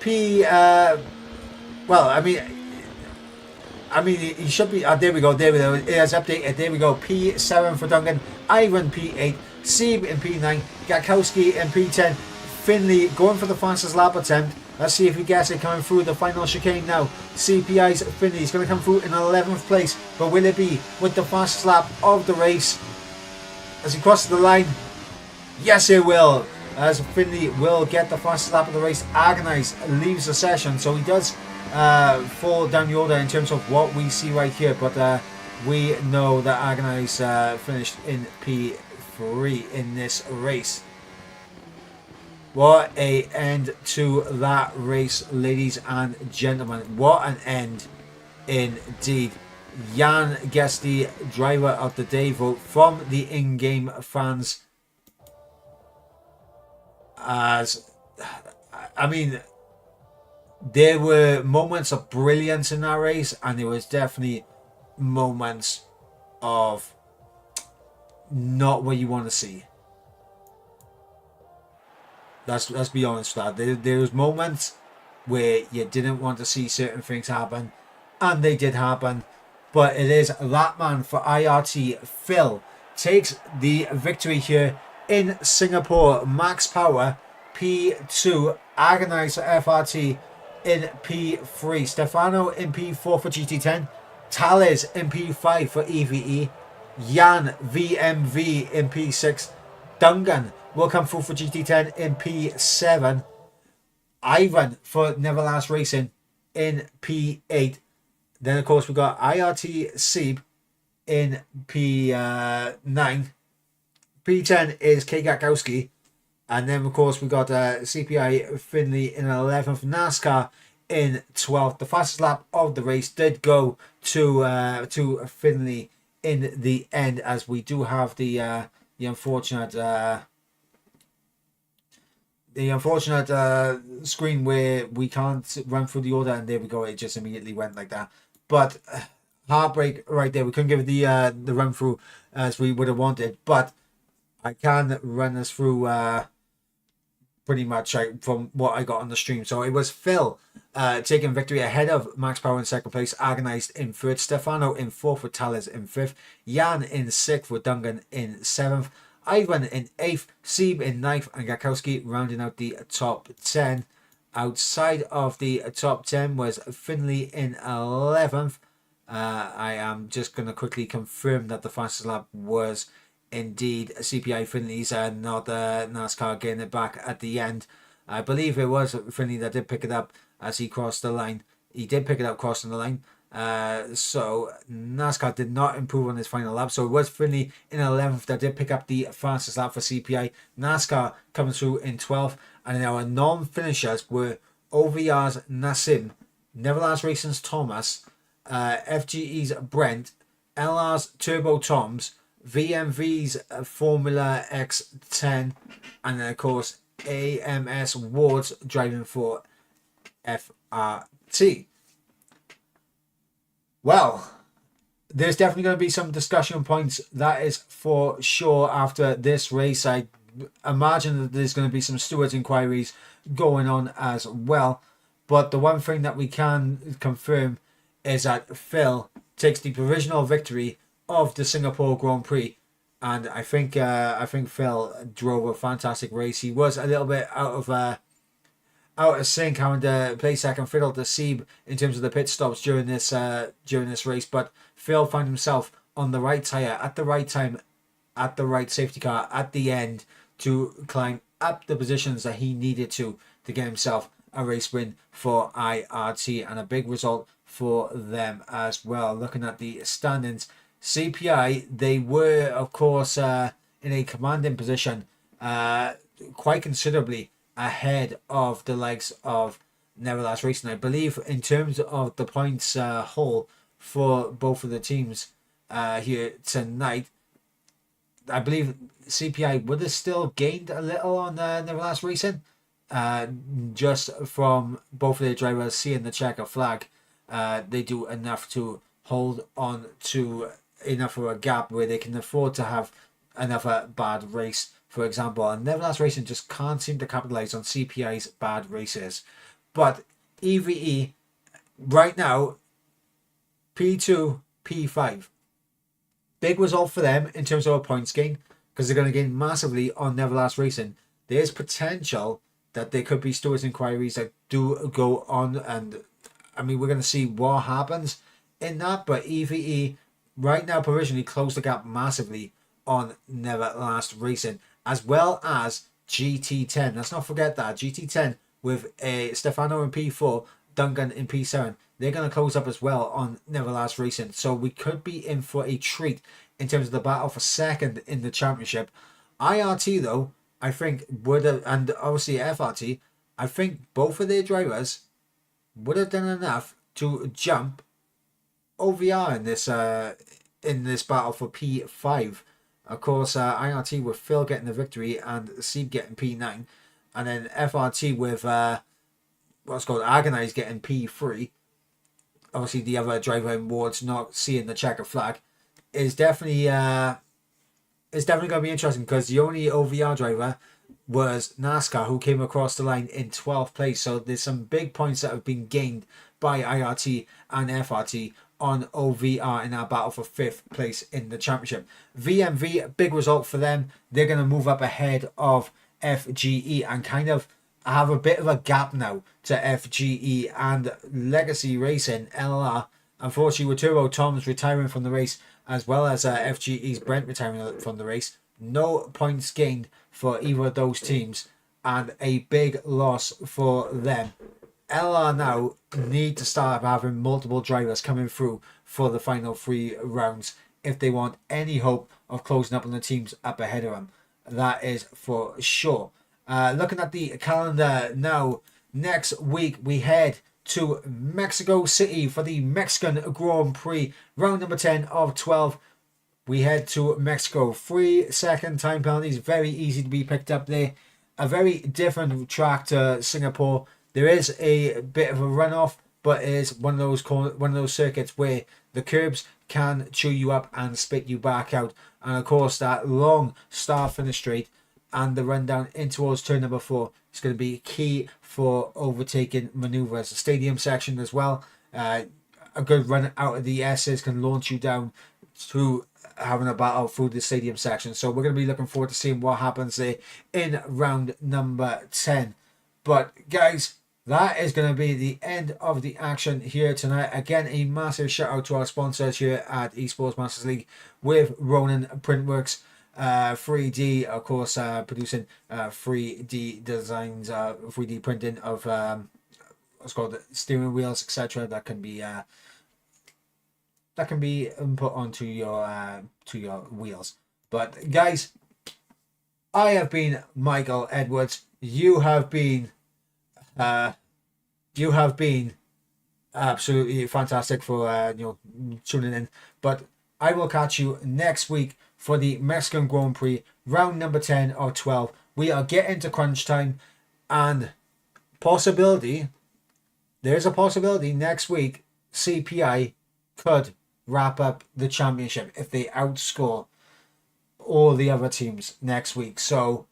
he should be, there we go, it has updated, there we go, P7 for Duncan, Ivan P8, Sieb in P9, Gakowski in P10, Finley going for the fastest lap attempt. Let's see if he gets it coming through the final chicane now. CPI's Finley is going to come through in 11th place, but will it be with the fastest lap of the race as he crosses the line? Yes, it will, as Finley will get the fastest lap of the race. Agonize leaves the session, so he does fall down the order in terms of what we see right here, but we know that Agonize finished in P3 in this race. What a end to that race, ladies and gentlemen. What an end indeed. Jan gets the driver of the day vote from the in-game fans. As, I mean, there were moments of brilliance in that race, and there was definitely moments of not what you want to see. Let's be honest with that. There was moments where you didn't want to see certain things happen, and they did happen. But it is that man for IRT. Phil takes the victory here in Singapore. Max Power P2, Agonize for FRT in P3, Stefano in P4 for GT10, Tales in P5 for EVE, Jan VMV in P6, Dungan will come through for GT10 in P7, Ivan for Neverlast Racing in P8. Then of course we got IRT Sieb in P9. P10 is K Gakowski. And then of course we got CPI Finley in 11th, NASCAR in 12th. The fastest lap of the race did go to Finley in the end, as we do have the unfortunate screen where we can't run through the order, and there we go, it just immediately went like that. But heartbreak right there. We couldn't give it the run through as we would have wanted, but I can run us through pretty much from what I got on the stream. So it was Phil taking victory ahead of Max Power in second place, Agonized in third, Stefano in fourth with Tales in fifth, Jan in sixth with Dungan in seventh, Ivan in eighth, Sieb in ninth, and Gakowski rounding out the top 10. Outside of the top 10 was Finley in 11th. I am just going to quickly confirm that the fastest lap was indeed CPI Finley's, and not NASCAR getting it back at the end. I believe it was Finley that did pick it up as he crossed the line. He did pick it up crossing the line. So NASCAR did not improve on his final lap. So it was Finley in 11th that did pick up the fastest lap for CPI. NASCAR coming through in 12th. And our non-finishers were OVR's Nassim, Neverlast Racing's Thomas, FGE's Brent, LR's Turbo Toms, VMV's Formula X10, and then of course AMS Ward's driving for FRT. Well, there's definitely going to be some discussion points, that is for sure, after this race. I imagine that there's going to be some stewards inquiries going on as well. But the one thing that we can confirm is that Phil takes the provisional victory of the Singapore Grand Prix, and I think Phil drove a fantastic race. He was a little bit out of sync, having to play second fiddle to Sieb in terms of the pit stops during this race, but Phil found himself on the right tyre at the right time, at the right safety car at the end to climb up the positions that he needed to get himself a race win for IRT, and a big result for them as well. Looking at the standings, CPI, they were of course in a commanding position, quite considerably ahead of the likes of Neverlast Racing. I believe in terms of the points haul for both of the teams here tonight, I believe CPI would have still gained a little on Neverlast Racing, just from both of their drivers seeing the checker flag. They do enough to hold on to enough of a gap where they can afford to have another bad race, for example. And Neverlast Racing just can't seem to capitalize on CPI's bad races. But EVE right now, P2, P5. Big result for them in terms of a points gain. because they're going to gain massively on Neverlast Racing. There's potential that there could be stewards inquiries that do go on, and I mean, we're going to see what happens in that, but EVE right now provisionally closed the gap massively on Neverlast Racing, as well as GT10. Let's not forget that GT10 with Stefano in P4, Duncan in P7. They're going to close up as well on Neverlast Racing. So we could be in for a treat in terms of the battle for second in the championship. IRT though, I think would have, and obviously FRT, I think both of their drivers would have done enough to jump OVR in this battle for P5. Of course, IRT with Phil getting the victory and Sieb getting P9, and then FRT with what's called Agonize getting P3. Obviously, the other driver in Wards not seeing the checker flag is definitely going to be interesting, because the only OVR driver was NASCAR, who came across the line in 12th place. So there's some big points that have been gained by IRT and FRT on OVR in our battle for 5th place in the championship. VMV, big result for them. They're going to move up ahead of FGE and kind of have a bit of a gap now to FGE and Legacy Racing LR. Unfortunately, with Turbo Tom's retiring from the race, as well as FGE's Brent retiring from the race, no points gained for either of those teams, and a big loss for them. LR now need to start having multiple drivers coming through for the final 3 rounds if they want any hope of closing up on the teams up ahead of them. That is for sure. Looking at the calendar now, next week we head to Mexico City for the Mexican Grand Prix, round number 10 of 12. We head to Mexico. 3 second time penalties, very easy to be picked up there. A very different track to Singapore. There is a bit of a runoff, but it is one of those circuits where the curbs can chew you up and spit you back out. And of course, that long start finish straight and the run down in towards turn number 4 is going to be key for overtaking maneuvers. The stadium section as well. A good run out of the S's can launch you down to having a battle through the stadium section. So we're going to be looking forward to seeing what happens there in round number 10. But guys, that is going to be the end of the action here tonight. Again, a massive shout out to our sponsors here at Esports Masters League with Ronin Printworks, 3D, of course, producing 3D designs, 3D printing of what's called steering wheels, etc. That can be input onto your wheels. But guys, I have been Michael Edwards. You have been absolutely fantastic for tuning in. But I will catch you next week for the Mexican Grand Prix, round number 10 of 12. We are getting to crunch time, and there's a possibility next week CPI could wrap up the championship if they outscore all the other teams next week. So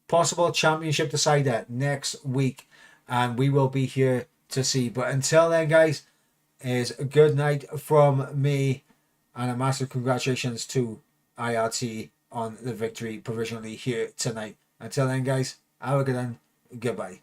possible championship decider next week, and we will be here to see. But until then, guys, is a good night from me, and a massive congratulations to IRT on the victory provisionally here tonight. Until then, guys, have a good one. Goodbye.